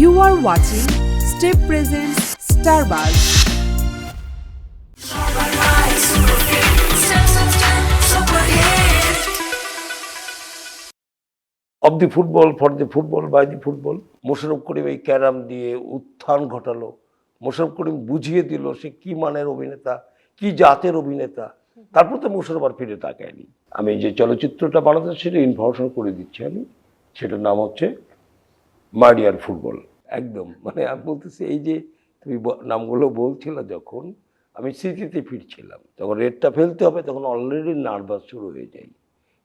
You are watching Step Presents Starbuzz. Of the football, for the football, by the football. Mosharraf Karim এই carrom দিয়ে উত্থান ঘটালো। মোশাররফ করিম বুঝিয়ে দিল সে কি মানের অভিনেতা, কি জাতের অভিনেতা। তারপর তো মোশাররফ আর ফিরে তাকায়নি। আমি যে চলচ্চিত্রটা বানাতে সেটা ইনফরমেশন করে দিচ্ছি আমি। সেটার নাম হচ্ছে মার্ডিয়ার ফুটবল। একদম মানে আমি বলতেছি এই যে তুমি নামগুলো বলছিলে যখন আমি স্মৃতিতে ফিরছিলাম, যখন রেডটা ফেলতে হবে তখন অলরেডি নার্ভাস শুরু হয়ে যায়।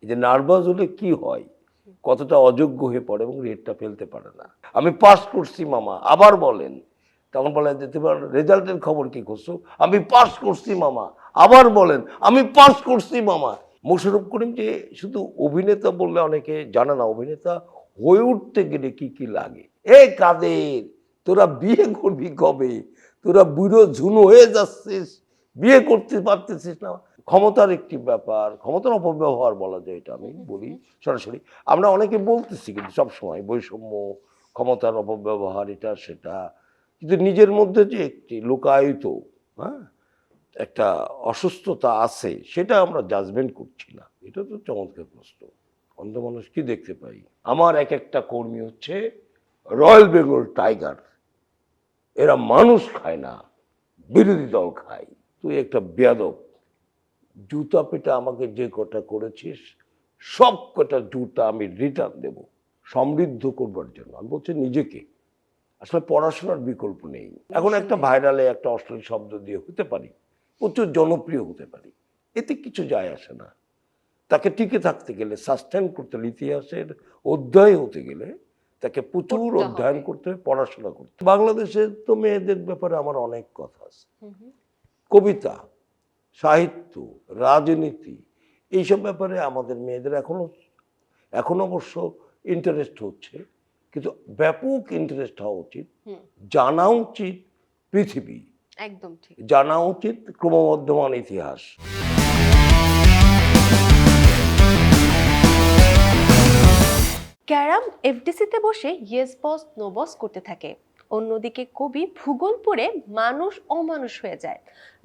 এই যে নার্ভাস হলে কি হয়, কতটা অযোগ্য হয়ে পড়ে এবং রেডটা ফেলতে পারে না। আমি পাস করছি মামা, আবার বলেন। তখন বলেন যে তোমার রেজাল্টের খবর কি করছো? আমি পাস করছি মামা, আবার বলেন আমি পাস করছি মামা। মোশাররফ করিম যে শুধু অভিনেতা বললে অনেকে জানে না, অভিনেতা হয়ে উঠতে গেলে কি কি লাগে। এ কাদের, তোরা বিয়ে করবি কবে? তোরা বুড়ো ঝুনো হয়ে যাচ্ছিস, বিয়ে করতে পারতেছিস না। ক্ষমতার একটি ব্যাপার, ক্ষমতার অপব্যবহার বলা যায়, এটা আমি বলি সরাসরি। আমরা অনেকে বলতেছি কিন্তু সবসময় বৈষম্য, ক্ষমতার অপব্যবহার, এটা সেটা, কিন্তু নিজের মধ্যে যে একটি লোকায়িত একটা অসুস্থতা আছে সেটা আমরা জাজমেন্ট করছি না। এটা তো চমৎকার প্রশ্ন। অন্ধ মানুষ কি দেখতে পাই? আমার এক একটা কর্মী হচ্ছে রয়্যাল বেঙ্গল টাইগার। এরা মানুষ খায় না, বিরোধী দল খায়। তুই একটা বেয়াদব, জুতা পেটা আমাকে যে কটা করেছিস সব কটা জুতা আমি রিটার্ন দেব সমৃদ্ধ করবার জন্য। আমি বলছি নিজেকে, আসলে পড়াশোনার বিকল্প নেই। এখন একটা ভাইরালে একটা অশ্লীল শব্দ দিয়ে হতে পারি, প্রচুর জনপ্রিয় হতে পারি, এতে কিছু যায় আসে না। তাকে টিকে থাকতে গেলে, সাস্টেন করতে হলে, ইতিহাসের অধ্যায় হতে গেলে তাকে প্রচুর অধ্যয়ন করতে হবে, পড়াশোনা করতে। বাংলাদেশে তো মেয়েদের ব্যাপারে আমার অনেক কথা আছে। কবিতা, সাহিত্য, রাজনীতি, এইসব ব্যাপারে আমাদের মেয়েদের এখনো অবশ্য ইন্টারেস্ট হচ্ছে, কিন্তু ব্যাপক ইন্টারেস্ট হওয়া উচিত। জানা উচিত পৃথিবী, একদম ঠিক, জানা উচিত ক্রমবর্ধমান ইতিহাস। ক্যারাম এফডিসিতে বসে ইয়েস বস নো বস করতে থাকে। অন্যদিকে কবি ভূগোল পড়ে মানুষ অমানুষ হয়ে যায়।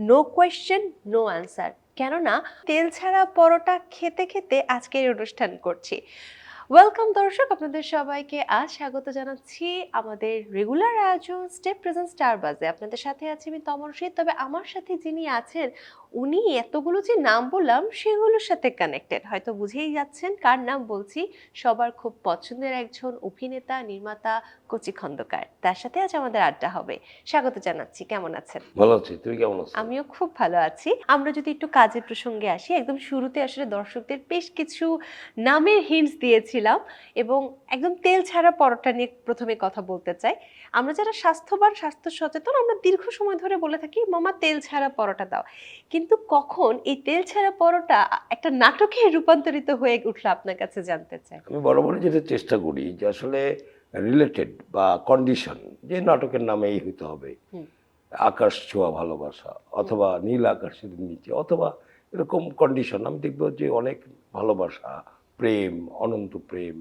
No question no answer. কেননা তেল ছাড়া পরোটা খেতে খেতে আজকের অনুষ্ঠান করছি। ওয়েলকাম দর্শক, আপনাদের সবাইকে আজ স্বাগত জানাচ্ছি আমাদের রেগুলার আয়োজন স্টেপ প্রেজেন্ট স্টারবাজে। আপনাদের সাথে আছি আমি তমর্ষী। তবে আমার সাথে যিনি আছেন উনি এতগুলো যে নাম বললাম সেগুলোর সাথে কানেক্টেড, হয়তো বুঝেই যাচ্ছেন কার নাম বলছি। সবার খুব পছন্দের একজন অভিনেতা, নির্মাতা কচি খন্দকার, তার সাথে আজ আমাদের আড্ডা হবে। স্বাগত জানাচ্ছি, কেমন আছেন? ভালো আছি, তুমি কেমন আছো? আমিও খুব ভালো আছি। আমরা যদি একটু কাজের প্রসঙ্গে আসি, একদম শুরুতে আসলে দর্শকদের বেশ কিছু নামের হিন্টস দিয়েছিলাম এবং একদম তেল ছাড়া পরোটা নিয়ে প্রথমে কথা বলতে চাই। আমরা যারা স্বাস্থ্যবান, স্বাস্থ্য সচেতন, আমরা দীর্ঘ সময় ধরে বলে থাকি মামা তেল ছাড়া পরোটা দাও। কিন্তু কখন এই তেল ছাড়া পরোটা একটা নাটকে রূপান্তরিত হয়ে উঠলো আপনার কাছে জানতে চাই। আমি বরাবরই যেটা চেষ্টা করি যে আসলে রিলেটেড বা কন্ডিশন, যে নাটকের নামে এই হইতে হবে, আকাশ ছোঁয়া ভালোবাসা অথবা নীল আকাশের নিচে, অথবা এরকম কন্ডিশন। আমি দেখবো যে অনেক ভালোবাসা, প্রেম, অনন্ত প্রেম,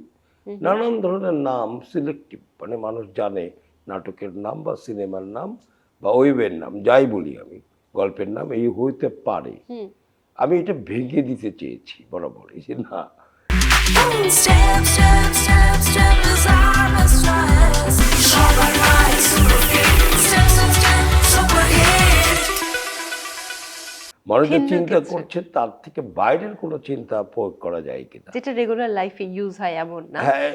নানান ধরনের নাম সিলেক্টিভ, মানে মানুষ জানে নাটকের নাম বা সিনেমার নাম বা ওয়েবের নাম, যাই বলি আমি, গল্পের নাম এই হইতে পারে। আমি এটা ভেঙে দিতে চেয়েছি বরাবরই, যে না, Step, step, step, step is our stress. Shabba rise, step, step, step, super hit. মানুষ যে ভিন্ন চিন্তা কিছু। করছে তার থেকে বাইরের কোনো চিন্তা প্রয়োগ করা যায় কিনা। যেটা রেগুলার লাইফে ইউজ হয় এমন না। হ্যাঁ,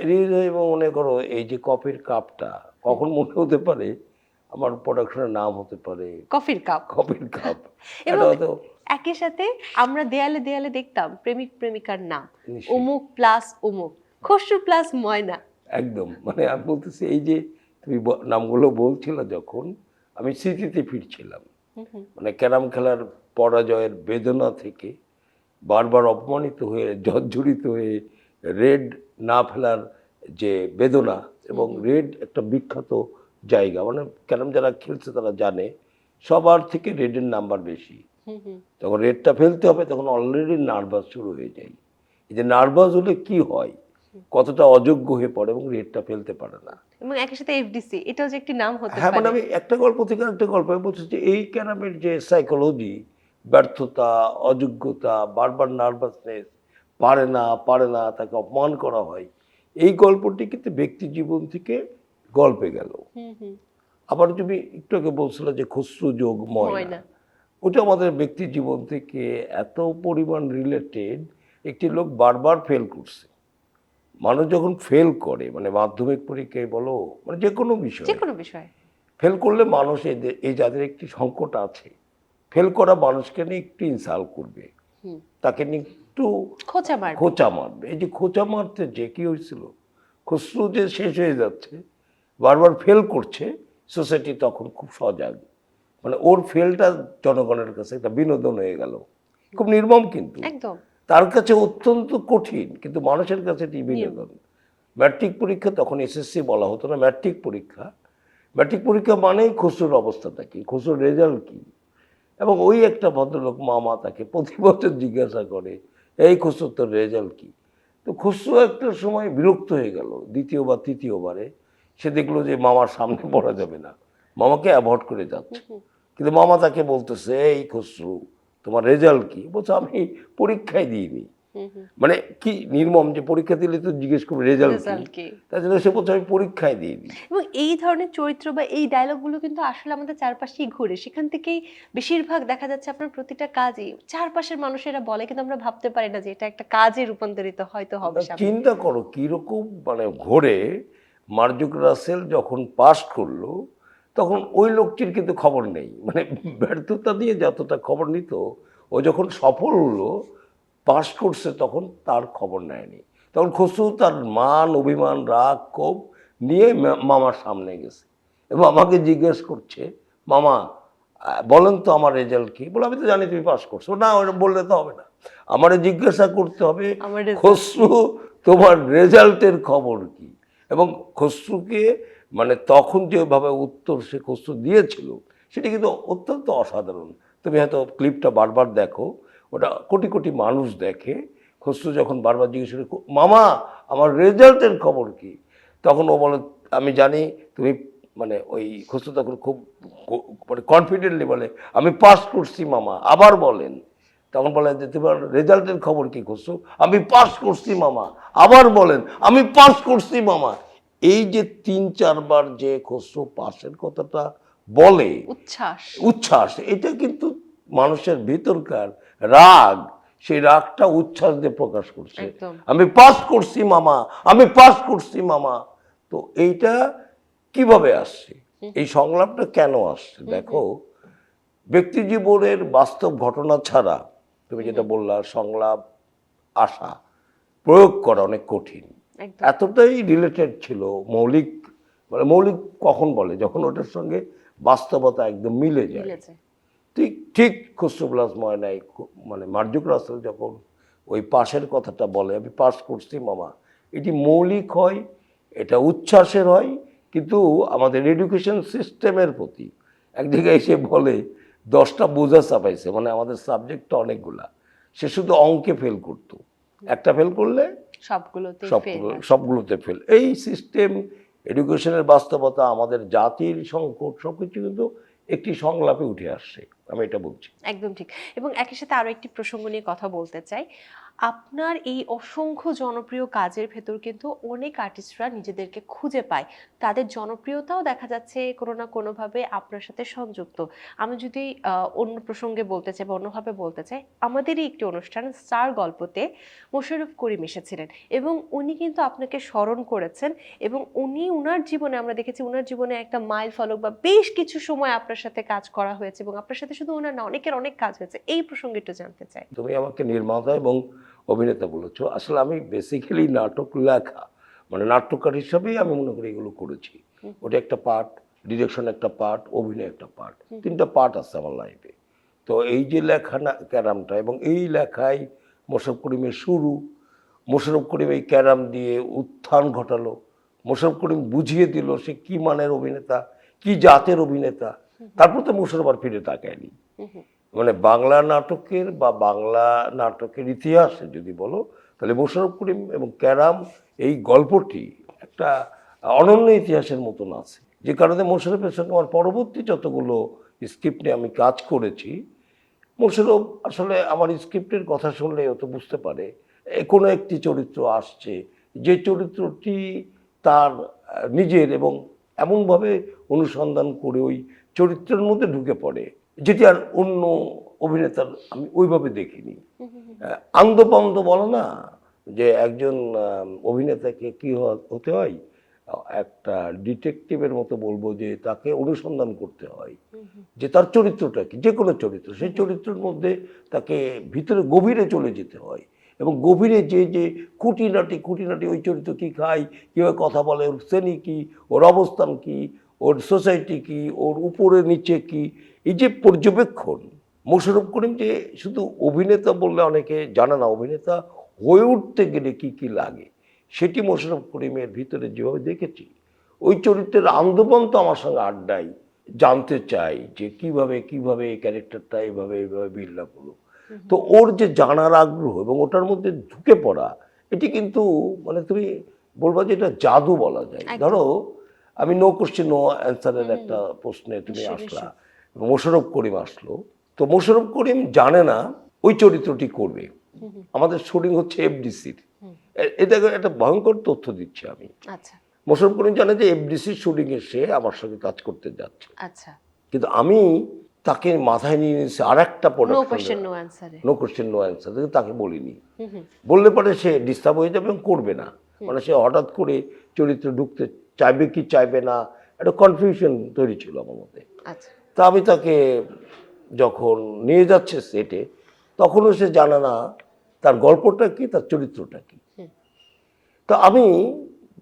এবং মনে করো এই যে কফির কাপটা, কখন মনে হতে পারে আমার প্রোডাকশনের নাম হতে পারে কফির কাপ। কফির কাপ। এবং এটা হয়তো একই সাথে আমরা দেয়ালে দেয়ালে দেখতাম প্রেমিক প্রেমিকার নাম, নিশ্চয়ই। অমুক প্লাস অমুক, খসরু প্লাস ময়না। একদম মানে আমি বলতেছি এই যে তুমি নামগুলো বলছিলে যখন আমি স্মৃতিতে ফিরছিলাম, মানে ক্যারাম খেলার পরাজয়ের বেদনা থেকে বারবার অপমানিত হয়ে, জর্জরিত হয়ে, রেড না ফেলার যে বেদনা, এবং রেড একটা বিখ্যাত জায়গা, মানে ক্যারাম যারা খেলছে তারা জানে সবার থেকে রেডের নাম্বার বেশি। যখন রেডটা ফেলতে হবে তখন অলরেডি নার্ভাস শুরু হয়ে যায়। এই যে নার্ভাস হলে কি হয়, কতটা অযোগ্য হয়ে পড়ে এবং রেটটা ফেলতে পারে না। এবং একই সাথে এফডিসি এটাও যে একটি নাম হতে হ্যাঁ, মানে পারে। আমি একটা গল্প থেকে একটা গল্প আমি বলছি যে এই ক্যারামের যে সাইকোলজি, ব্যর্থতা, অযোগ্যতা, বারবার নার্ভাসনেস, পারে না তাকে অপমান করা হয়, এই গল্পটি কিন্তু ব্যক্তি জীবন থেকে গল্পে গেল। হুম হুম। আবার তুমি একটু আগে বলছিলে যে খসরু যোগ ময়না, ময়না। ওটা আমাদের ব্যক্তি জীবন থেকে এত পরিমাণ রিলেটেড। একটি লোক বারবার ফেল করছে। মানুষ যখন ফেল করে, মানে মাধ্যমিক পরীক্ষায় বলো, মানে যে কোনো যে বিষয়ে কোনো বিষয়। ফেল করলে মানুষ এই যাদের একটি সংকট আছে, ফেল করা মানুষকে নিয়ে একটু ইনসাল্ট করবে, হুম। তাকে নিয়ে একটু খোঁচা মারবে। খোঁচা মারবে। এই যে খোঁচা মারতে যে কি হয়েছিল, খসরু যে শেষ হয়ে যাচ্ছে, বারবার ফেল করছে, সোসাইটি তখন খুব সজাগ। মানে ওর ফেলটা জনগণের কাছে একটা বিনোদন হয়ে গেল। খুব নির্মম, কিন্তু একদম। তার কাছে অত্যন্ত কঠিন, কিন্তু মানুষের কাছে এটি বিনোদন। ম্যাট্রিক পরীক্ষা, তখন এসএসসি বলা হতো না, ম্যাট্রিক পরীক্ষা। ম্যাট্রিক পরীক্ষা মানেই খসরুর অবস্থাটা কি, খসরুর রেজাল্ট কি। এবং ওই একটা ভদ্রলোক মামা তাকে প্রতি বছর জিজ্ঞাসা করে, এই খসরু তোর রেজাল্ট কি। তো খসরু একটা সময় বিরক্ত হয়ে গেল, দ্বিতীয় বা তৃতীয়বারে সে দেখলো যে মামার সামনে পড়া যাবে না, মামাকে অ্যাভয়েড করে যাচ্ছে। কিন্তু মামা তাকে বলতেছে, এই খসরু তোমার রেজাল্ট কি? বলছে আমি পরীক্ষায় দিইনি। মানে কি নির্মম, যে পরীক্ষা দিলে তো জিজ্ঞেস করবে রেজাল্ট রেজাল্ট কি। কি? তার জন্য সে বলছে আমি পরীক্ষায় দিইনি। এবং এই ধরনের চরিত্র বা এই ডায়লগগুলো কিন্তু আসলে আমাদের চারপাশেই ঘুরে, সেখান থেকেই বেশিরভাগ দেখা যাচ্ছে আপনার প্রতিটা কাজই চারপাশের মানুষেরা বলে, কিন্তু আমরা ভাবতে পারি না যে এটা একটা কাজে রূপান্তরিত হয়তো হবে সামনে। চিন্তা করো কিরকম মানে ঘোরে। মার্জুক রাসেল যখন পাস করলো, তখন ওই লোকটির কিন্তু খবর নেই, মানে ব্যর্থতা নিয়ে যতটা খবর নিত, ও যখন সফল হলো, পাস করছে, তখন তার খবর নেয়নি। তখন খসরু তার মান, অভিমান, রাগ, ক্ষোভ নিয়ে মামার সামনে গেছে এবং আমাকে জিজ্ঞেস করছে, মামা বলেন তো আমার রেজাল্ট কি। বলে আমি তো জানি তুমি পাস করছো। না, ওটা বললে তো হবে না, আমারে জিজ্ঞাসা করতে হবে আমার result খসরু তোমার রেজাল্টের খবর কি। এবং খসরুকে মানে তখন যেভাবে উত্তর সে খসরু দিয়েছিল, সেটি কিন্তু অত্যন্ত অসাধারণ। তুমি হয়তো ক্লিপটা বারবার দেখো, ওটা কোটি কোটি মানুষ দেখে। খসরু যখন বারবার জিজ্ঞেস করে, মামা আমার রেজাল্টের খবর কি, তখন ও বলে আমি জানি তুমি, মানে ওই খসরু তখন খুব মানে কনফিডেন্টলি বলে আমি পাস করছি মামা, আবার বলেন। তখন বলে যে তোমার রেজাল্টের খবর কি খসরু? আমি পাস করছি মামা, আবার বলেন আমি পাস করছি মামা। এই যে 3-4 বার যে খসরু পাসের কথাটা বলে, উচ্ছ্বাস, এটা কিন্তু মানুষের ভিতরকার রাগ, সেই রাগটা উচ্ছ্বাস দিয়ে প্রকাশ করছে। একদম। আমি পাস করছি মামা, আমি পাস করছি মামা। তো এইটা কিভাবে আসছে, এই সংলাপটা কেন আসছে? দেখো, ব্যক্তি জীবনের বাস্তব ঘটনা ছাড়া তুমি যেটা বললা, সংলাপ আসা, প্রয়োগ করা অনেক কঠিন। একদম। এতটাই রিলেটেড ছিল, মৌলিক, মানে মৌলিক কখন বলে, যখন ওটার সঙ্গে বাস্তবতা একদম মিলে যায়। মিলে যায়। ঠিক ঠিক খসরু প্লাস ময়নায় মানে মার্জুক রাসেল যখন ওই পাশের কথাটা বলে, আমি পাস করছি মামা, এটি মৌলিক হয়, এটা উচ্ছ্বাসের হয়, কিন্তু আমাদের এডুকেশন সিস্টেমের প্রতি এক জায়গায় এসে বলে 10টা বোঝা চাপাইছে, মানে আমাদের সাবজেক্টটা অনেকগুলা, সে শুধু অঙ্কে ফেল করতো, একটা ফেল করলে সবগুলোতে ফেল। এই সিস্টেম, এডুকেশনের বাস্তবতা, আমাদের জাতির সংকট, সবকিছু কিন্তু একটি সংলাপে উঠে আসছে, আমি এটা বলছি। একদম ঠিক। এবং একই সাথে আরো একটি প্রসঙ্গ নিয়ে কথা বলতে চাই। আপনার এই অসংখ্য জনপ্রিয় কাজের ভেতর কিন্তু অনেক আর্টিস্টরা নিজেদেরকে খুঁজে পায়, তাদের জনপ্রিয়তাও দেখা যাচ্ছে কোনো না কোনোভাবে আপনার সাথে সংযুক্ত। আমি যদি অন্য প্রসঙ্গে বলতে চাই বা অন্যভাবে বলতে চাই, আমাদেরই একটি অনুষ্ঠান স্টার গল্পতে মোশাররফ করিম এসেছিলেন এবং উনি কিন্তু আপনাকে স্মরণ করেছেন, এবং উনি উনার জীবনে, আমরা দেখেছি উনার জীবনে একটা মাইল ফলক বা বেশ কিছু সময় আপনার সাথে কাজ করা হয়েছে, এবং আপনার সাথে শুধু ওনার না, অনেকের অনেক কাজ হয়েছে। এই প্রসঙ্গে একটু জানতে চাই। তুমি আমাকে নির্মাতা এবং অভিনেতা বলেছো, আসলে আমি বেসিক্যালি নাটক লেখা, মানে নাট্যকার হিসাবেই আমি মনে করি এগুলো করেছি। ওটা একটা পার্ট, ডিরেকশন একটা পার্ট, অভিনয় একটা পার্ট, 3টা পার্ট আছে আমার লাইফে। তো এই যে লেখা ক্যারামটা, এবং এই লেখায় মোশাররফ করিমের শুরু, মোশাররফ করিম এই ক্যারাম দিয়ে উত্থান ঘটালো, মোশাররফ করিম বুঝিয়ে দিল সে কি মানের অভিনেতা, কি জাতের অভিনেতা। তারপর তো মোশাররফ আর ফিরে তাকায়নি। মানে বাংলা নাটকের বা বাংলা নাটকের ইতিহাসে যদি বলো, তাহলে মোশাররফ করিম এবং ক্যারাম এই গল্পটি একটা অনন্য ইতিহাসের মতন আছে, যে কারণে মোশাররফের সঙ্গে আমার পরবর্তী যতগুলো স্ক্রিপ্ট নিয়ে আমি কাজ করেছি, মোশাররফ আসলে আমার স্ক্রিপ্টের কথা শুনলে ও তো বুঝতে পারে কোনো একটি চরিত্র আসছে, যে চরিত্রটি তার নিজের এবং এমনভাবে অনুসন্ধান করে ওই চরিত্রের মধ্যে ঢুকে পড়ে, যেটি আর অন্য অভিনেতার আমি ওইভাবে দেখিনি। আন্দোপন্দ বলে না যে একজন অভিনেতাকে কি হতে হয়, একটা ডিটেকটিভের মতো বলবো, যে তাকে অনুসন্ধান করতে হয় যে তার চরিত্রটা কি, যে কোনো চরিত্র, সেই চরিত্রের মধ্যে তাকে ভিতরে গভীরে চলে যেতে হয় এবং গভীরে যে যে খুঁটিনাটি ওই চরিত্র কি খায়, কীভাবে কথা বলে, ওর শ্রেণী কী, ওর অবস্থান কি, ওর সোসাইটি কি, ওর উপরে নিচে কি, এই যে পর্যবেক্ষণ। মোশাররফ করিম যে শুধু অভিনেতা বললে অনেকে জানে না, অভিনেতা হয়ে উঠতে গেলে কি কি লাগে সেটি মোশাররফ করিমের ভিতরে যেভাবে দেখেছি, ওই চরিত্রের আন্দোলন তো আমার সঙ্গে আড্ডায় জানতে চাই যে কিভাবে এই ক্যারেক্টারটা এইভাবে বিল্ড আপ হলো। তো ওর যে জানার আগ্রহ এবং ওটার মধ্যে ঢুকে পড়া, এটি কিন্তু মানে তুমি বলবা যে এটা জাদু বলা যায়। ধরো আমি নো কোশ্চেন নো অ্যান্সারের একটা প্রশ্নে তুমি আসলা, মোশাররফ করিম আসলো, তো মোশাররফ করিম জানে না ওই চরিত্রটি করবে। আমাদের শুটিং হচ্ছে এফডিসির, এটা একটা ভয়ঙ্কর তথ্য দিচ্ছি আমি। আচ্ছা মোশাররফ করিম জানে যে এফডিসির শুটিংয়ে সে আমার সঙ্গে কাজ করতে যাচ্ছে, আচ্ছা, কিন্তু আমি তাকে মাথায় নিয়ে নিয়েছি আর একটা নো কোশ্চেন নো অ্যানসারে, নো কোশ্চেন নো অ্যান্সার, তাকে বলিনি। বললে পরে সে ডিস্টার্ব হয়ে যাবে এবং করবে না, মানে সে হঠাৎ করে চরিত্রে ঢুকতে চাইবে কি চাইবে না, একটা কনফিউশন তৈরি ছিল আমার মধ্যে। আচ্ছা তা আমি তাকে যখন নিয়ে যাচ্ছে সেটে, তখনও সে জানে না তার গল্পটা কি, তার চরিত্রটা কি। তা আমি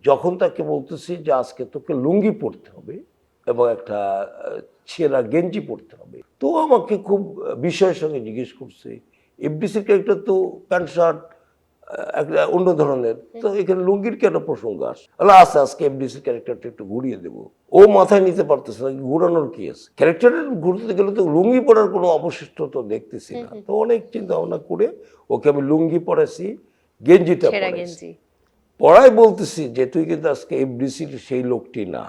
যখন তাকে বলতেছি যে আজকে তোকে লুঙ্গি পরতে হবে এবং একটা ছেঁড়া গেঞ্জি পরতে হবে, তো আমাকে খুব বিষয়ের সঙ্গে জিজ্ঞেস করছে, এফডিসির ক্যারেক্টার তো প্যান্ট শার্ট একটা অন্য ধরনের, তো এখানে লুঙ্গির কেন প্রসঙ্গ আসে? আচ্ছা আজকে এফডিসির ক্যারেক্টারটা একটু ঘুরিয়ে দেবো। ও মাথায় নিতে পারতেছে না ঘুরানোর কি আছে, ক্যারেক্টারের ঘুরতে গেলে তো লুঙ্গি পরার কোনো অবশিষ্ট তো দেখতেছি না। তো অনেক চিন্তা ভাবনা করে ওকে আমি লুঙ্গি পরাইছি, গেঞ্জিটা পরাইছি, পড়াই বলতেছি যে তুই কিন্তু আজকে এফডিসির সেই লোকটি না,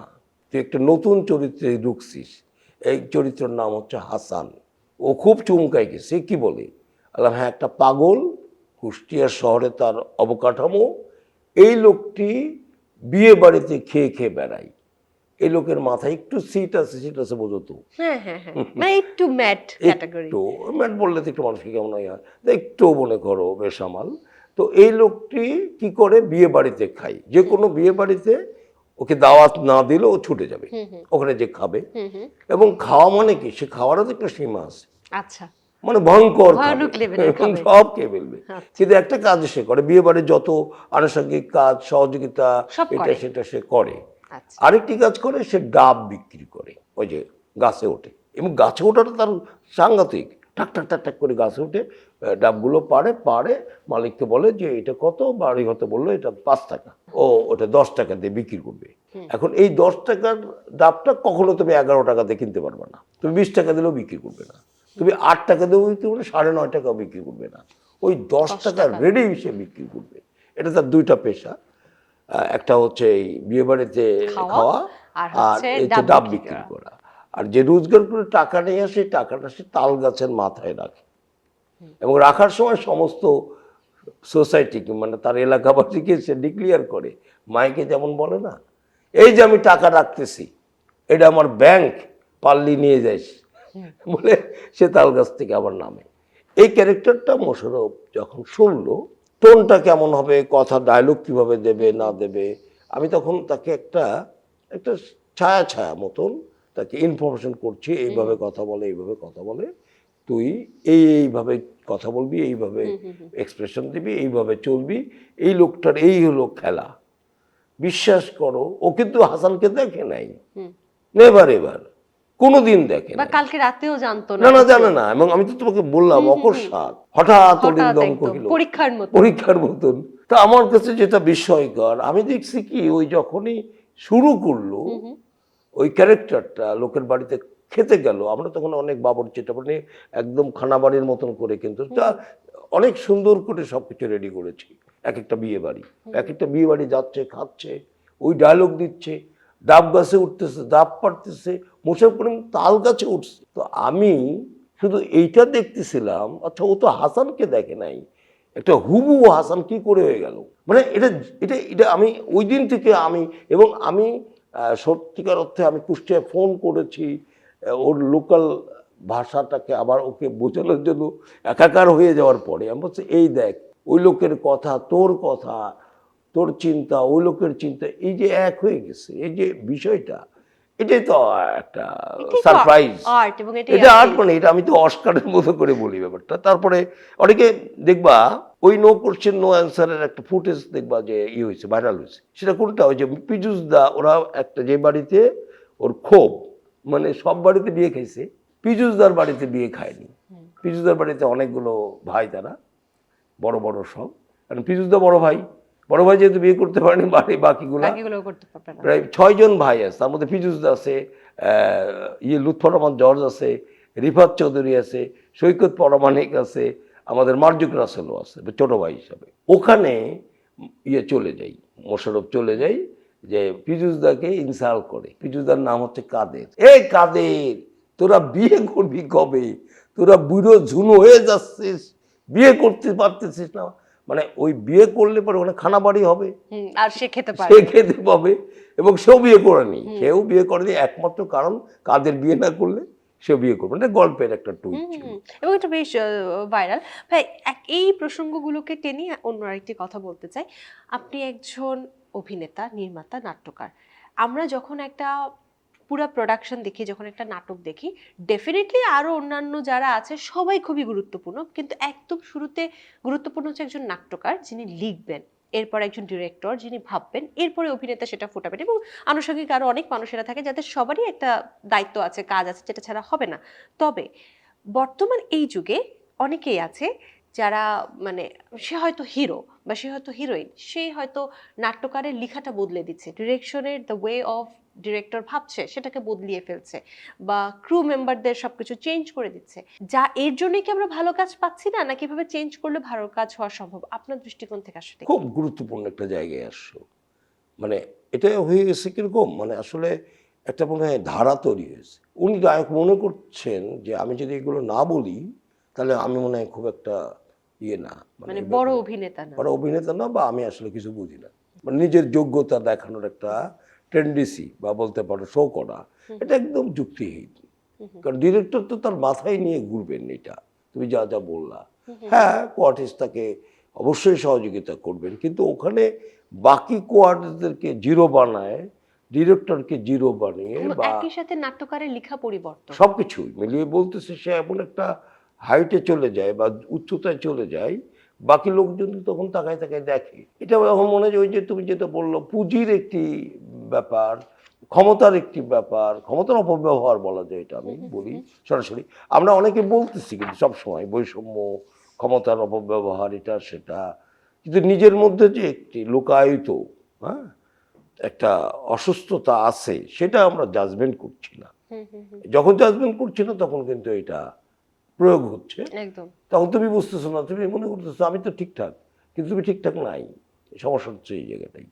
তুই একটা নতুন চরিত্রে ঢুকছিস, এই চরিত্রের নাম হচ্ছে হাসান। ও খুব চমকাই গেছে, কি বলে? আল্লাহ হ্যাঁ, একটা পাগল, কুষ্টিয়া শহরে তার অবকাঠামো, এই লোকটি বিয়ে বাড়িতে খেয়ে খেয়ে বেড়ায়, এই লোকের মাথায় একটু সিট আছে বোঝো তো, হ্যাঁ হ্যাঁ হ্যাঁ, মানে একটু ম্যাট ক্যাটাগরি, একটু ম্যাট বললে তো একটু মানুষকে কেমন হয়, একটু মনে করো বেসামাল। তো এই লোকটি কি করে, বিয়ে বাড়িতে খায়, যে কোনো বিয়ে বাড়িতে ওকে দাওয়াত না দিলে ও ছুটে যাবে, ওখানে যে খাবে, এবং খাওয়া মানে কি, সে খাওয়ারও তো একটা সীমা আছে, আচ্ছা মানে ভয়ঙ্কর খাবে, সব খেয়ে ফেলবে। কিন্তু একটা কাজ সে করে, বিয়ে বাড়ির যত আনুষঙ্গিক কাজ, সহযোগিতা, এটা সেটা সে করে। আরেকটি কাজ করে, সে ডাব বিক্রি করে, ওই যে গাছে ওঠে, এবং গাছে ওঠাটা তার সাংঘাতিক, ঠাক ঠাক ঠাক ঠাক করে গাছে উঠে ডাবগুলো পাড়ে মালিককে বলে যে এটা কত, বাড়ি হতে বললো এটা 5 টাকা, ও ওটা 10 টাকা দিয়ে বিক্রি করবে। এখন এই 10 টাকার ডাবটা কখনো তুমি 11 টাকা দিয়ে কিনতে পারবে না, তুমি 20 টাকা দিলেও বিক্রি করবে না, তুমি 8 টাকা দিয়েও বিক্রি করবে, 9.5 টাকাও বিক্রি করবে না, ওই 10 টাকা রেডি হিসেবে বিক্রি করবে। এটা তার দুইটা পেশা, একটা হচ্ছে এই বিয়ে বাড়িতে খাওয়া, আর হচ্ছে ডাব বিক্রি করা। আর যে রোজগার করে টাকা নিয়ে আসে, টাকাটা সে তাল গাছের মাথায় রাখে, এবং রাখার সময় সমস্ত সোসাইটিকে, মানে তার এলাকাবাসীকে সে ডিক্লিয়ার করে, মাইকে যেমন বলে না, এই যে আমি টাকা রাখতেছি, এটা আমার ব্যাংক, পাল্লি নিয়ে যাইস বলে সে তাল গাছ থেকে আবার নামে। এই ক্যারেক্টারটা মোশাররফ যখন শুনলো, টোনটা কেমন হবে, কথা ডায়লগ কিভাবে দেবে না দেবে, আমি তখন তাকে একটা ছায়া মতন তাকে ইনফরমেশন করছি, এইভাবে কথা বলে, এইভাবে কথা বলে, তুই এইভাবে কথা বলবি, এইভাবে এক্সপ্রেশন দিবি, এইভাবে চলবি, এই লোকটার এই হলো খেলা। বিশ্বাস করো, ও কিন্তু হাসানকে দেখে নাই, নেভার এভার, কোনোদিন দেখে না, কালকে রাতেও জানতো না, জানে না। এবং আমি তো তোমাকে বললাম অকস্মাৎ হঠাৎ দম কহিল, পরীক্ষার মতন। তা আমার কাছে যেটা বিস্ময়কর, আমি দেখছি কি, ওই যখনই শুরু করলো ওই ক্যারেক্টারটা লোকের বাড়িতে খেতে গেল, আমরা তখন অনেক বাবুর্চিটা মানে একদম খানাবাড়ির মতন করে, কিন্তু তা অনেক সুন্দর করে সবকিছু রেডি করেছি, এক একটা বিয়ে বাড়ি, এক একটা বিয়ে বাড়ি যাচ্ছে, খাচ্ছে, ওই ডায়লগ দিচ্ছে, ডাব গাছে উঠতেছে, ডাব পাড়তেছে, মোশাররফ করিম তাল গাছে উঠছে। তো আমি শুধু এইটা দেখতেছিলাম, আচ্ছা ও তো হাসানকে দেখে নাই, একটা হুবহু হাসান কি করে হয়ে গেল। মানে এটা এটা এটা আমি ওই দিন থেকে এবং আমি সত্যিকার অর্থে আমি কুষ্টিয়ায় ফোন করেছি, ওর লোকাল ভাষাটাকে আবার ওকে বোঝানোর জন্য একাকার হয়ে যাওয়ার পরে আমি বলছি, এই দেখ ওই লোকের কথা, তোর চিন্তা, ওই লোকের চিন্তা, এই যে এক হয়ে গেছে, এই যে বিষয়টা, এটাই তো একটা সারপ্রাইজ। আর্ট, এবং এটা আর্ট, মানে এটা আমি তো অস্কারের মতো করে বলি ব্যাপারটা। তারপরে অনেকে দেখবা ওই নো কোশ্চেন নো অ্যান্সারের একটা ফুটেজ দেখবা যে হয়েছে, ভাইরাল হয়েছে। সেটা কোনটা? ওই যে পীযূষ দা, ওরা একটা যে বাড়িতে ওর ক্ষোভ, মানে সব বাড়িতে বিয়ে খাইছে, পীযূষ দার বাড়িতে বিয়ে খায়নি। পীযূষ দার বাড়িতে অনেকগুলো ভাই, তারা বড় বড় সব, কারণ পীযূষ দা বড় ভাই যেহেতু বিয়ে করতে পারেনি, বাকিগুলো করতে পারবে না। প্রায় 6 জন ভাই আছে, তার মধ্যে পীযূষ দা আছে, লুৎফর রহমান জর্জ আছে, রিফাত চৌধুরী আছে, সৈকত পরামানিক আছে, আমাদের মার্জুক রাসেলও আছে ছোট ভাই হিসাবে। ওখানে চলে যাই, মোশাররফ চলে যাই, যে পীযূষ দাকে ইনসাল্ট করে। পীযূষ দার নাম হচ্ছে কাদের। কাদের, তোরা বিয়ে করবি কবে? তোরা বুড়ো ঝুনো হয়ে যাচ্ছিস, বিয়ে করতে পারতেছিস না। মানে ওই বিয়ে করলে পরে ওখানে খানা বাড়ি হবে, আর সে খেতে পাবে, এবং সেও বিয়ে করেনি। সেও বিয়ে করেনি একমাত্র কারণ কাদের বিয়ে না করলে সেও বিয়ে করবে না। গল্পের একটা টুইট ছিল, এবং এটা বেশ ভাইরাল। ভাই, এই প্রসঙ্গগুলোকে টেনে অন্য আরেকটি কথা বলতে চাই। আপনি একজন অভিনেতা, নির্মাতা, নাট্যকার। আমরা যখন একটা পুরো প্রোডাকশন দেখি, যখন একটা নাটক দেখি, ডেফিনেটলি আরো অন্যান্য যারা আছে সবাই খুবই গুরুত্বপূর্ণ, কিন্তু একদম শুরুতে গুরুত্বপূর্ণ হচ্ছে একজন নাট্যকার যিনি লিখবেন, এরপর একজন ডিরেক্টর যিনি ভাববেন, এরপরে অভিনেতা সেটা ফোটাবেন, এবং আনুষঙ্গিক আরো অনেক মানুষেরা থাকে যাদের সবারই একটা দায়িত্ব আছে, কাজ আছে, যেটা ছাড়া হবে না। তবে বর্তমান এই যুগে অনেকেই আছে যারা, মানে সে হয়তো হিরো বা সে হয়তো হিরোইন, সে হয়তো নাট্যকারের লেখাটা বদলে দিচ্ছে, ডিরেকশনের দ্য ওয়ে অফ ডিরেক্টর ভাবছে সেটাকে বদলিয়ে ফেলছে, বা ক্রু মেম্বারদের সবকিছু চেঞ্জ করে দিচ্ছে। যা এর জন্যই কি আমরা ভালো কাজ পাচ্ছি না, নাকি এভাবে চেঞ্জ করলে ভালো কাজ হওয়া সম্ভব? আপনার দৃষ্টিকোণ থেকে আসলে খুব গুরুত্বপূর্ণ একটা জায়গায় আসছো। মানে এটা হয়ে গেছে কিরকম, মানে আসলে একটা মনে হয় ধারা তৈরি হয়েছে। উনি গায়ক মনে করছেন যে আমি যদি এগুলো না বলি তাহলে আমি মনে হয় খুব একটা না, মানে বড় অভিনেতা না, বা আমি আসলে কিছু বুঝি না। মানে নিজের যোগ্যতা দেখানোর একটা টেন্ডেন্সি, বা বলতে পারো শো করা, এটা একদম যুক্তিহীন। কারণ ডিরেক্টর তো তার মাথায় নিয়ে ঘুরবেন, এটা তুমি যা যা বললা। হ্যাঁ, কোয়ার্টিস্ট তাকে অবশ্যই সহযোগিতা করবেন, কিন্তু ওখানে বাকি কোয়ার্টিস্টদেরকে জিরো বানায়, ডিরেক্টরকে জিরো বানিয়ে, বা একই সাথে নাট্যকারের লেখা পরিবর্তন, সবকিছুই মিলিয়ে বলতেছে সে এমন একটা হাইটে চলে যায় বা উচ্চতায় চলে যায়, বাকি লোকজন তখন তাকায় তাকায় দেখে। এটা এখন মনে হয় ওই যে তুমি যেটা বললো, পুঁজির একটি ব্যাপার, ক্ষমতার একটি ব্যাপার, ক্ষমতার অপব্যবহার বলা যায়, এটা আমি বলি সরাসরি। আমরা অনেকে বলতেছি কিন্তু সবসময় বৈষম্য, ক্ষমতার অপব্যবহার, এটা সেটা, কিন্তু নিজের মধ্যে যে একটি লোকায়িত একটা অসুস্থতা আছে, সেটা আমরা জাজমেন্ট করছি না। যখন জাজমেন্ট করছি না তখন কিন্তু এটা প্রয়োগ হচ্ছে, একদম। তখন তুমি বুঝতেছো না, তুমি মনে করতেছো আমি তো ঠিকঠাক, কিন্তু তুমি ঠিকঠাক নাই। সমস্যা হচ্ছে এই জায়গাটাই।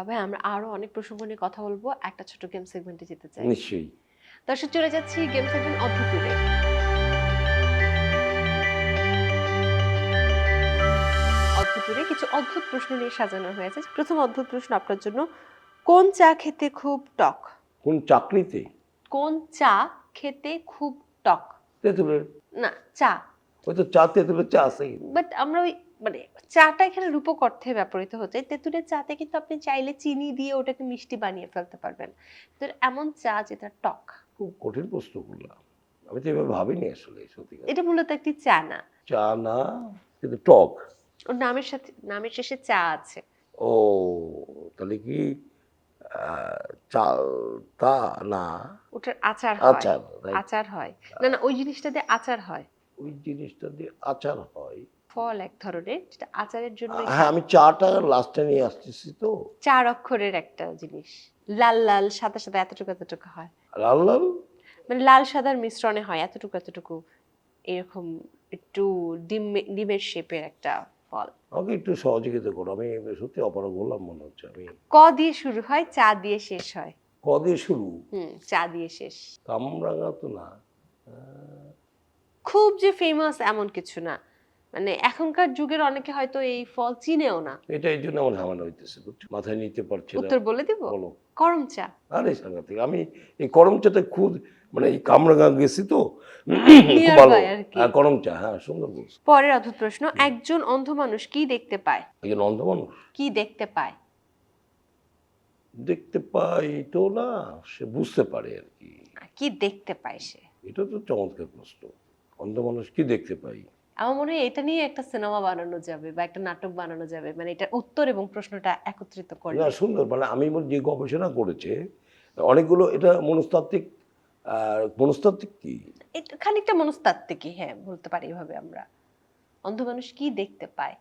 ভাই, আমরা আরো অনেক প্রসঙ্গ নিয়ে কথা বলবো, একটা ছোট গেম সেগমেন্টে যেতে চাই। নিশ্চয়ই। দর্শক, চলে যাচ্ছি গেম সেগমেন্ট অদ্ভুতুরে। অদ্ভুতুরে কিছু অদ্ভুত প্রশ্ন নিয়ে সাজানো হয়েছে। প্রথম অদ্ভুত প্রশ্ন আপনার জন্য, কোন চা খেতে খুব টক? কোন চাকরিতে? কোন চা খেতে খুব টক? তেঁতুলের। না, চা। ওই তো চা, তেঁতুলের চা আছে, বাট আমরা ওই মানে চাটা এখানে রূপক অর্থে ব্যবহৃত হচ্ছে। তেঁতুলের চাতে কিন্তু আপনি চাইলে চিনি দিয়ে ওটাকে মিষ্টি বানিয়ে ফেলতে পারবেন। তো এমন চা যেটা টক। খুব কঠিন প্রশ্ন করলাম, আমি তো এভাবে ভাবিনি আসলে। সত্যি এটা মূলত একটি চা না। চা না, কিন্তু টক। ওর নামের শেষে চা আছে। ও, তাহলে কি চাল তা না? ওটার আচার হয়। আচার, right? আচার হয় না, না, ওই জিনিসটা দিয়ে আচার হয়। ওই জিনিসটা দিয়ে আচার হয়, ফল এক ধরনের, যেটা আচারের জন্য। হ্যাঁ, আমি চাটা লাস্টে নিয়ে আসতেছি। তো 4 অক্ষরের একটা জিনিস, লাল লাল সাদা সাদা, এতটুকু এতটুকু হয়। লাল লাল, মানে লাল সাদার মিশ্রণে হয়, এতটুকু এতটুকু, এরকম একটু ডিমের শেপের একটা ফল? আমাকে একটু সহযোগিতা করো, আমি সত্যি অপারগ হলাম মনে হচ্ছে। আমি ক দিয়ে শুরু হয়, চা দিয়ে শেষ হয়। ক দিয়ে শুরু, চা দিয়ে শেষ। কামরাঙা তো না। খুব যে ফেমাস এমন কিছু না, মানে এখনকার যুগের অনেকে হয়তো এই ফল চিনেও না। এটা এই জন্য আমার ঝামেলা হইতেছে, বুঝছো? মাথায় নিতে পারছি না। উত্তর বলে দিব, বলো। করম চা। আরে সাংঘাতিক, আমি এই করম চাতে খুব মানে এই কামরাঙা গেছি তো খুব ভালো। Nearby আর কি। হ্যাঁ করম চা, হ্যাঁ সুন্দর বলছো। পরের অদ্ভুত প্রশ্ন, একজন অন্ধ মানুষ কি দেখতে পায়? একজন অন্ধ মানুষ কি দেখতে পায়? দেখতে পাই তো না, সে বুঝতে পারে আর কি। কি দেখতে পায় সে? এটা তো চমৎকার প্রশ্ন। অন্ধ মানুষ কি দেখতে পাই? আমার মনে হয় এটা নিয়ে একটা সিনেমা বানানো যাবে বা একটা নাটক বানানো যাবে, মানে এটা উত্তর এবং প্রশ্নটা একত্রিত করলে। না সুন্দর, মানে আমি যে গবেষণা করেছে অনেকগুলো, এটা মনস্তাত্ত্বিক। মনস্তাত্ত্বিক কি? এটা খানিকটা মনস্তাত্ত্বিকই, হ্যাঁ বলতে পারি এভাবে আমরা। অন্ধ মানুষ কি দেখতে পায়?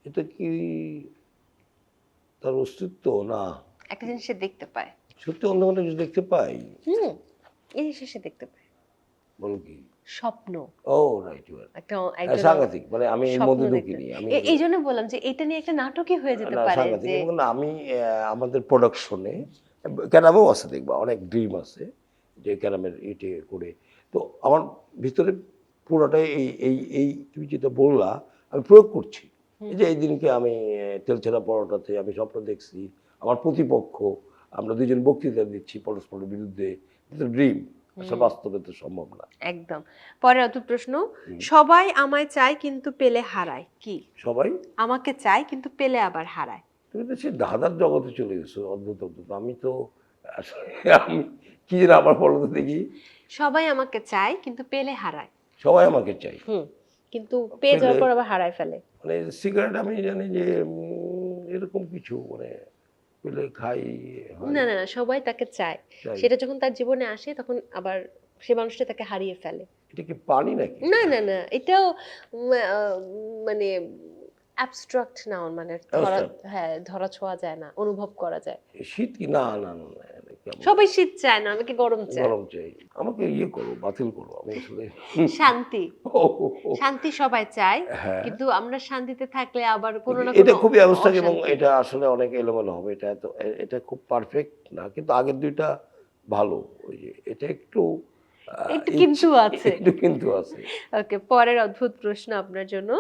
এটা কি তার অস্তিত্ব না? একটা জিনিস সে দেখতে পায়। সত্যি অন্ধ মানুষ দেখতে পাই? এই জিনিস সে দেখতে পায়। বলো কি? স্বপ্ন। ও রাইট, একটা সাংঘাতিক, মানে আমি এর স্বপ্ন মধ্যে দেখতে। ঢুকিনি। আমি এই জন্য বললাম যে এটা নিয়ে একটা নাটকই হয়ে যেতে না, পারে। সাংঘাতিক। যে এবং আমি আমাদের প্রোডাকশনে ক্যারামেও আছে, দেখবা অনেক ড্রিম আছে যে ক্যারামের ইটে করে। তো আমার ভিতরে পুরোটাই এই এই এই তুমি যেটা বললা আমি প্রয়োগ করছি। এই যে এই দিনকে আমি তেলছেড়া পরোটাতে আমি স্বপ্ন দেখছি, আমার প্রতিপক্ষ, আমরা দুজন বক্তৃতা দিচ্ছি পরস্পরের বিরুদ্ধে। ড্রিম, আসলে বাস্তবে তো সম্ভব না। একদম। পরের অদ্ভুত প্রশ্ন, সবাই আমায় চায় কিন্তু পেলে হারায়, কি? সবাই আমাকে চায় কিন্তু পেলে আবার হারায়। তুমি তো সে ধাঁধার জগতে চলে গেছো, অদ্ভুত অদ্ভুত। আমি তো আসলে আমি কি যেন আবার বলো তো দেখি। সবাই আমাকে চায় কিন্তু পেলে হারায়। সবাই আমাকে চাই, কিন্তু পেয়ে যাওয়ার পেলে- পর আবার হারায় ফেলে। মানে সিগারেট আমি জানি যে এরকম কিছু, মানে পেলে খাই হয়। না না না, সবাই তাকে চায়, চাই। সেটা যখন তার জীবনে আসে তখন আবার সে মানুষটা তাকে হারিয়ে ফেলে। এটা কি পানি নাকি? না না না, এটাও মানে অ্যাবস্ট্রাক্ট নাউন, মানে ধরা, Abstract? হ্যাঁ ধরা ছোঁয়া যায় না, অনুভব করা যায়। শীত কি? না না না না, এটা কেমন? সবাই শীত চায় না, আমাকে গরম চায়। গরম চাই। আমাকে ইয়ে করো, বাতিল করো, আমি আসলে শান্তি, ও, শান্তি সবাই চায়, হ্যাঁ। কিন্তু আমরা শান্তিতে থাকলে আবার কোনো না এটা কোনো খুবই অবস্থাক এবং অশান্তি। এটা আসলে অনেক এলোমেলো হবে। এটা এত এটা খুব পারফেক্ট না, কিন্তু আগের দুইটা ভালো। ওই যে এটা একটু একটু কিন্তু আছে। একটু কিন্তু আছে। ওকে, পরের অদ্ভুত প্রশ্ন আপনার জন্য,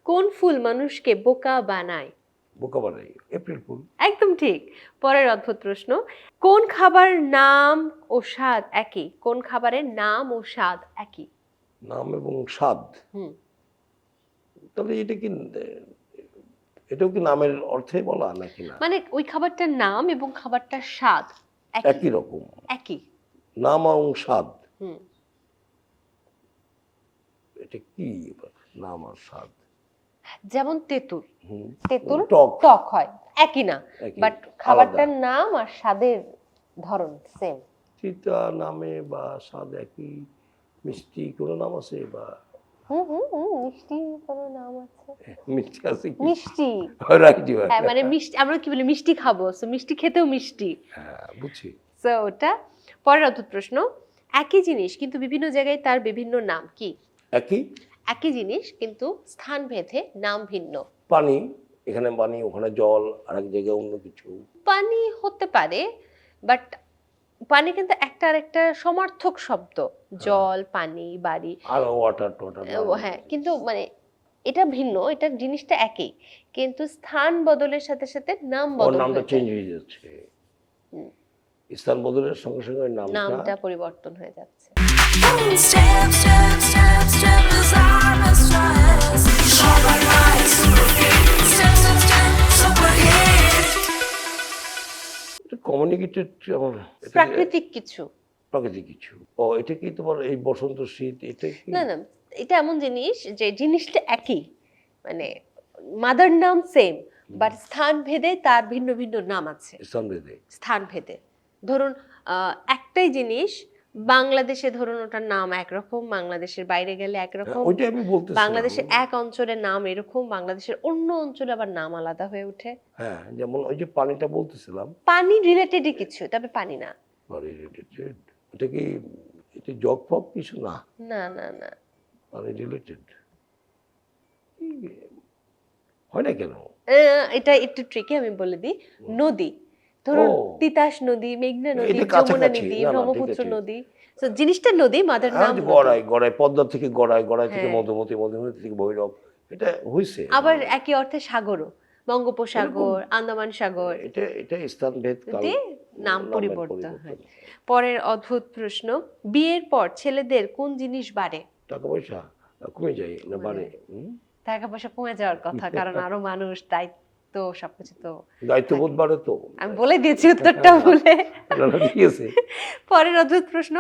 কোন ফুল মানুষকে বোকা বানায়? বোকা বানাই, এপ্রিল ফুল। একদম ঠিক। পরের অদ্ভুত প্রশ্ন, কোন খাবার নাম ও স্বাদ একই? কোন খাবারের নাম ও স্বাদ একই? নাম এবং স্বাদ। হুম। তবে এটা কি এটাও কি নামের অর্থে বলা নাকি না? মানে ওই খাবারটার নাম এবং খাবারটার স্বাদ একই রকম, একই। নাম এবং স্বাদ। হুম। এটা কি এবার? নাম আর স্বাদ। যেমন তেঁতুল, হুম। তেঁতুল টক। টক হয়, একই না, একই, বাট আলাদা। খাবারটার নাম আর স্বাদের ধরন সেম। তিতা নামে বা স্বাদ একই। মিষ্টি কোনো নাম আছে বা মিষ্টি কোনো নাম আছে? মিষ্টি আছে কি? মিষ্টি, রাইট, হ্যাঁ মানে মিষ্টি, আমরা কি বলি মিষ্টি খাবো, সো মিষ্টি খেতেও মিষ্টি। হ্যাঁ বুঝছি। সো ওটা। পরের অদ্ভুত প্রশ্ন, একই জিনিস কিন্তু বিভিন্ন জায়গায় তার বিভিন্ন নাম, কি? একই একই জিনিস কিন্তু স্থান ভেদে নাম ভিন্ন। পানি, এখানে পানি ওখানে জল, আর এক জায়গায় অন্য কিছু। পানি হতে পারে, বাট পানি কিন্তু একটা আরেকটা সমার্থক শব্দ, জল, পানি, বাড়ি। আর ওয়াটার টোয়াটার। হ্যাঁ, কিন্তু মানে এটা ভিন্ন, এটা জিনিসটা একই, কিন্তু স্থান বদলের সাথে সাথে নাম ওর বদল নামটা হয়ে চেঞ্জ যায়। হয়ে যাচ্ছে। স্থান বদলের সঙ্গে সঙ্গে ওই নামটা নামটা পরিবর্তন হয়ে যাচ্ছে। Step, step, step, step is our stress. Shabba like super hit. Step, step, step, super hit. Communicated আমার প্রাকৃতিক কিছু। প্রাকৃতিক কিছু। ও এটা কি তোমার এই বসন্ত শীত এটা কি? না না, এটা এমন জিনিস যে জিনিসটা একই, মানে মাদার নাম সেম, বাট স্থান ভেদে তার ভিন্ন ভিন্ন নাম আছে। স্থান ভেদে। স্থান ভেদে ধরুন একটাই জিনিস বাংলাদেশে, ধরুন ওটার নাম একরকম, বাংলাদেশের বাইরে গেলে একরকম, ওইটা আমি বলতেছি। বাংলাদেশের এক অঞ্চলের নাম এরকম, বাংলাদেশের অন্য অঞ্চলে আবার নাম আলাদা হয়ে ওঠে। হ্যাঁ, যেমন ওই যে পানিটা বলতেছিলাম, পানি রিলেটেডই কিছু, তবে পানি না। পানি রিলেটেড। এটা কি এটা জগ ফগ কিছু না? না না না, পানি রিলেটেড। হয় না কেন? এটা একটু ট্রিকি, আমি বলে দিই। নদী, ধরুন ও। তিতাস নদী, মেঘনা নদী, এটা যমুনা কাছাকাছি। নদী, না, না, ঠিক ব্রহ্মপুত্র আছে। নদী। তো জিনিসটা নদী, মাদার হ্যাঁ, নাম যে নদী। গড়াই পদ্মা থেকে গড়াই থেকে হ্যাঁ। মধুমতি, মধুমতি থেকে ভৈরব, এটা হয়েছে। আবার একই অর্থে সাগরও, বঙ্গোপসাগর, এরকম। আন্দামান সাগর, এটা স্থানভেদ কাল দিয়ে নাম নামের পরিবর্তন হয়। পরের অদ্ভুত প্রশ্ন, বিয়ের পর ছেলেদের কোন জিনিস বাড়ে? টাকা পয়সা কমে যায় না বাড়ে? টাকা পয়সা কমে যাওয়ার কথা, কারণ আরো মানুষ, দায়িত্ব, সবকিছু তো। দায়িত্ববোধ বাড়ে তো। আমি বলে দিয়েছি উত্তরটা বলে। না, না, ঠিক আছে। পরের অদ্ভুত প্রশ্ন,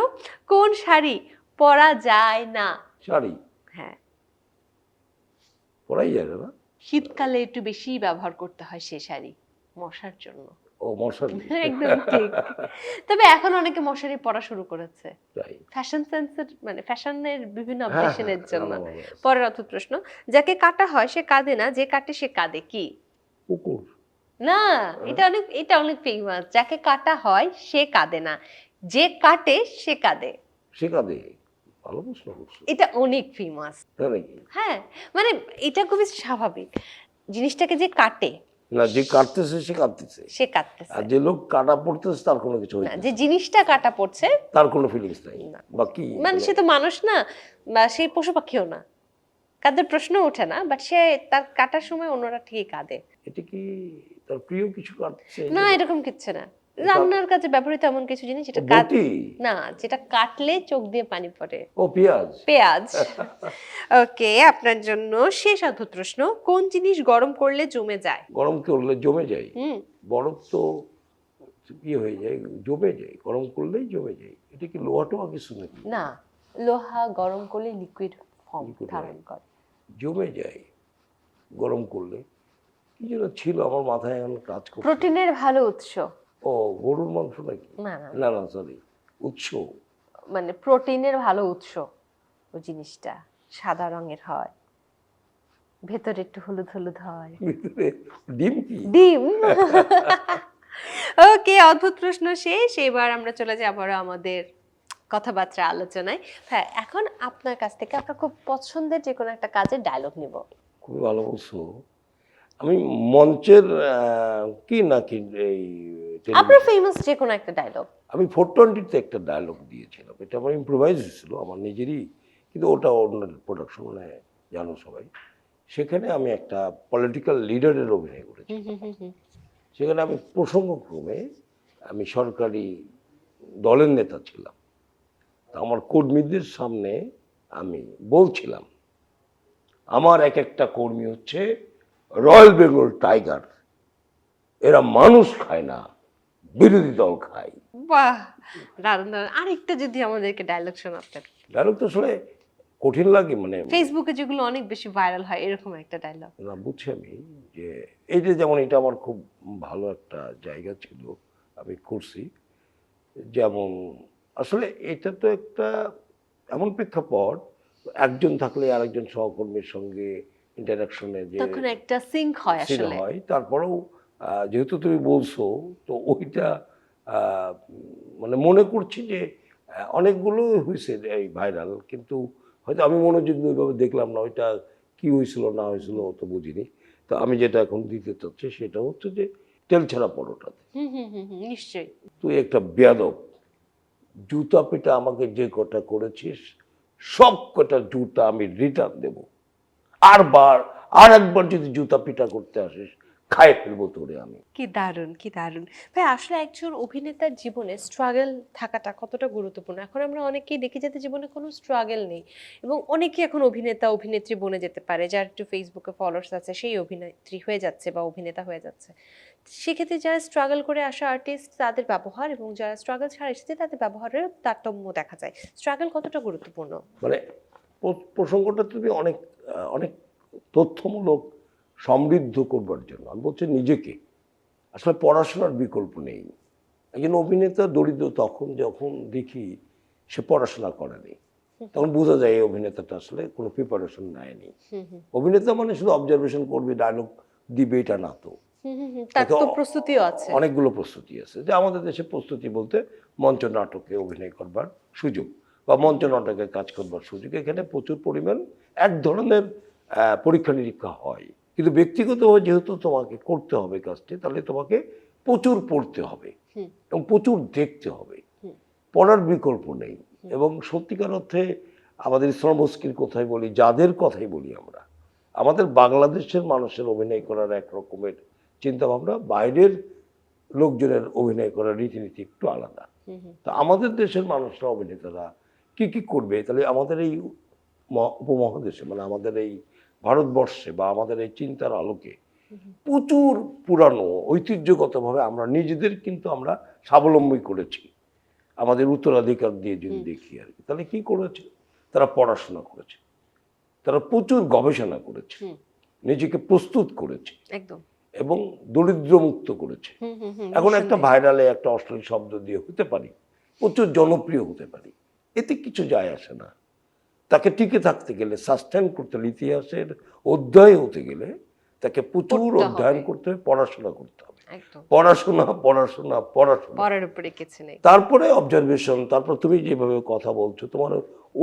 কোন শাড়ি পরা যায় না? শাড়ি হ্যাঁ, পরাই যায় না। শীতকালে একটু বেশি ব্যবহার করতে হয় সে শাড়ি, মশার জন্য। ও, মশারি। একদম ঠিক। তবে এখন অনেকে মশারি পরা শুরু করেছে, তাই। ফ্যাশন সেন্সের, মানে ফ্যাশনের বিভিন্ন হ্যাঁ, অবজেশনের হ্যাঁ, জন্য। হ্যাঁ। পরের অদ্ভুত প্রশ্ন, যাকে কাটা হয় সে কাঁদে না, যে কাটে সে কাঁদে, কি? কুকুর। না, এটা অনেক ফেমাস। যাকে কাটা হয় সে কাঁদে না, যে কাটে সে কাঁদে। সে কাঁদে। ভালো প্রশ্ন করছো। এটা অনেক ফেমাস। তাই নাকি? হ্যাঁ, মানে এটা খুবই স্বাভাবিক। জিনিসটাকে যে কাটে, না, যে কাটতেছে সে কাঁদতেছে, সে কাটতেছে আর যে লোক কাটা পড়তেছে তার কোনো কিছু না, হয়েছে, যে জিনিসটা কাটা পড়ছে তার কোনো ফিলিংস নাই। না। বা কি মানে সে তো মানুষ না, বা সেই পশু পাখিও না, কাদের প্রশ্ন ওঠে না, বাট সে তার কাটার সময় অন্যরা ঠিকই কাঁদে। এটা কি তার প্রিয় কিছু কাটছে? না, এরকম কিচ্ছু না। রান্নার কাজে ব্যবহৃত এমন কিছু জিনিস যেটা বটি? না, যেটা কাটলে চোখ দিয়ে পানি পড়ে। ও, পেঁয়াজ। পেঁয়াজ। ওকে, আপনার জন্য শেষ অদ্ভুত প্রশ্ন, কোন জিনিস গরম করলে জমে যায়? গরম করলে জমে যায়? হুম, বরফ তো ইয়ে হয়ে যায়, জমে যায়, গরম করলেই জমে যায়। এটা কি লোহা টোহা কিছু নাকি? না, লোহা গরম করলে লিকুইড ফর্ম Liquid ধারণ হয়। করে। জমে যায় গরম করলে। কি যেন ছিল আমার মাথায়, এখন কাজ করছে। প্রোটিনের ভালো উৎস। ও, গরুর মাংস নাকি? না না, না, না, সরি, উৎস। মানে প্রোটিনের ভালো উৎস। ওই জিনিসটা সাদা রঙের হয়, ভেতরে একটু হলুদ হলুদ হয়। ভিতরে ডিম কি? ডিম। ওকে, অদ্ভুত প্রশ্ন শেষ। এবার আমরা চলে যাব আমাদের কথাবার্তা আলোচনায়। হ্যাঁ, এখন আপনার কাছ থেকে আপনার খুব পছন্দের যে কোনো একটা কাজের ডায়লগ নিব। খুবই ভালো বলছো। আমি মঞ্চের কি নাকি এই আপনার ফেমাস যে কোনো একটা ডায়লগ। আমি 420-তে একটা ডায়লগ দিয়েছিলাম, এটা আমার ইম্প্রোভাইজ ছিল, আমার নিজেরই, কিন্তু ওটা অন্য প্রোডাকশন, মানে জানো সবাই। সেখানে আমি একটা পলিটিক্যাল লিডারের অভিনয় করেছি। সেখানে আমি প্রসঙ্গক্রমে আমি সরকারি দলের নেতা ছিলাম। তা আমার কর্মীদের সামনে আমি বলছিলাম, আমার এক একটা কর্মী হচ্ছে রয়্যাল বেঙ্গল টাইগার, এরা মানুষ খায় না, বিরোধী দল খায়। বাহ, দারুণ দারুণ। আরেকটা যদি আমাদেরকে ডায়লগ শোনাতেন। ডায়লগ তো আসলে কঠিন লাগে, মানে ফেসবুকে যেগুলো অনেক বেশি ভাইরাল হয়, এরকম একটা ডায়লগ। না, বুঝছি আমি যে এই যে যেমন এটা আমার খুব ভালো একটা জায়গা ছিল, আমি করছি। যেমন আসলে এটা তো একটা এমন প্রেক্ষাপট, একজন থাকলে আরেকজন সহকর্মীর সঙ্গে ইন্টারাকশনে যে তখন একটা সিঙ্ক হয় সিন আসলে। হয়। তারপরেও যেহেতু তুমি বলছো, তো ওইটা মানে মনে করছি যে অনেকগুলো হয়েছে এই ভাইরাল, কিন্তু হয়তো আমি মনোযোগ দিয়ে ওইভাবে দেখলাম না, ওইটা কি হয়েছিল না হয়েছিল তো বুঝিনি। তো আমি যেটা এখন দিতে চাচ্ছি সেটা হচ্ছে যে তেল ছাড়া পরোটাতে নিশ্চয়ই। তুই একটা বেয়াদব, জুতা পিটা আমাকে যে কটা করেছিস সব কটা জুতা আমি রিটার্ন দেব, আর একবার যদি জুতা পিটা করতে আসিস খায় ফেলবো তোরে আমি। কি দারুণ, কি দারুণ। ভাই, আসলে একজন অভিনেতার জীবনে স্ট্রাগল থাকাটা কতটা গুরুত্বপূর্ণ। এখন আমরা অনেকেই দেখি যাদের জীবনে কোনো স্ট্রাগল নেই, এবং অনেকেই এখন অভিনেতা অভিনেত্রী বনে যেতে পারে, যার একটু ফেসবুকে ফলোয়ার্স আছে সেই অভিনেত্রী হয়ে যাচ্ছে বা অভিনেতা হয়ে যাচ্ছে। সেক্ষেত্রে যারা স্ট্রাগল করে আসা আর্টিস্ট, তাদের ব্যবহার এবং যারা স্ট্রাগল ছাড়া এসেছে তাদের ব্যবহারের তারতম্য দেখা যায়। স্ট্রাগল কতটা গুরুত্বপূর্ণ? মানে প্রসঙ্গটা তুমি অনেক অনেক তথ্যমূলক সমৃদ্ধ করবার জন্য আমি বলছি নিজেকে। আসলে পড়াশোনার বিকল্প নেই। একজন অভিনেতা দরিদ্র তখন যখন দেখি সে পড়াশোনা করেনি, তখন বোঝা যায় এই অভিনেতাটা আসলে কোনো প্রিপারেশন নেয়নি। অভিনেতা মানে শুধু অবজারভেশন করবে, ডায়লগ দিবে, এটা না তো। তার তো প্রস্তুতিও আছে। অনেকগুলো প্রস্তুতি আছে। যে আমাদের দেশে প্রস্তুতি বলতে মঞ্চ নাটকে অভিনয় করবার সুযোগ বা মঞ্চ নাটকে কাজ করবার সুযোগ, এখানে প্রচুর পরিমাণ এক ধরনের পরীক্ষা নিরীক্ষা হয়। কিন্তু ব্যক্তিগতভাবে যেহেতু তোমাকে করতে হবে কাজটি, তাহলে তোমাকে প্রচুর পড়তে হবে এবং প্রচুর দেখতে হবে। পড়ার বিকল্প নেই। এবং সত্যিকার অর্থে আমাদের ইসলামস্কির কথাই বলি, যাদের কথাই বলি আমরা, আমাদের বাংলাদেশের মানুষের অভিনয় করার এক রকমের চিন্তাভাবনা, বাইরের লোকজনের অভিনয় করার রীতিনীতি একটু আলাদা। তো আমাদের দেশের মানুষরা, অভিনেতারা কি কি করবে, তাহলে আমাদের এই উপমহাদেশে, মানে আমাদের এই ভারতবর্ষে বা আমাদের এই চিন্তার আলোকে প্রচুর পুরানো ঐতিহ্যগতভাবে আমরা নিজেদের কিন্তু আমরা স্বাবলম্বী করেছি আমাদের উত্তরাধিকার দিয়ে যদি দেখি আর কি। তাহলে কি করেছে? তারা পড়াশোনা করেছে, তারা প্রচুর গবেষণা করেছে, নিজেকে প্রস্তুত করেছে একদম এবং দরিদ্রমুক্ত করেছে। এখন একটা ভাইরালে একটা অশ্লীল শব্দ দিয়ে হতে পারি, প্রচুর জনপ্রিয় হতে পারি, এতে কিছু যায় আসে না। তাকে টিকে থাকতে গেলে, সাস্টেন করতে হলে, ইতিহাসের অধ্যায় হতে গেলে তাকে প্রচুর অধ্যয়ন করতে হবে, পড়াশোনা করতে হবে। পড়াশোনা পড়াশোনা পড়াশোনা, পড়ার উপরে কিছু নেই। তারপরে অবজারভেশন, তারপর তুমি যেভাবে কথা বলছো, তোমার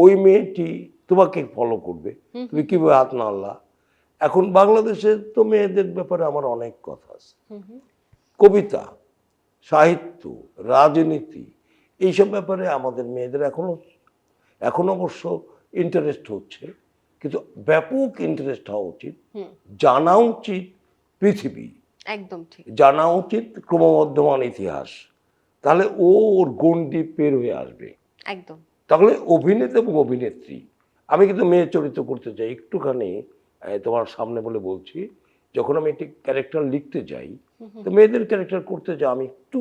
ওই মেয়েটি তোমাকে ফলো করবে, তুমি কিভাবে হাত নাড়লা। এখন বাংলাদেশের তো মেয়েদের ব্যাপারে আমার অনেক কথা আছে, কবিতা, সাহিত্য, রাজনীতি, এইসব ব্যাপারে আমাদের মেয়েদের এখন অবশ্য ইন্টারেস্ট হচ্ছে, কিন্তু ব্যাপক ইন্টারেস্ট হওয়া উচিত। জানা উচিত পৃথিবী, একদম ঠিক, জানা উচিত ক্রমবর্ধমান ইতিহাস, তাহলে ওর গণ্ডি পের হয়ে আসবে। একদম। তাহলে অভিনেতা এবং অভিনেত্রী, আমি কিন্তু মেয়ে চরিত্র করতে চাই একটুখানি তোমার সামনে বলে বলছি, যখন আমি একটি ক্যারেক্টার লিখতে যাই, তো মেয়েদের ক্যারেক্টার করতে যাই আমি একটু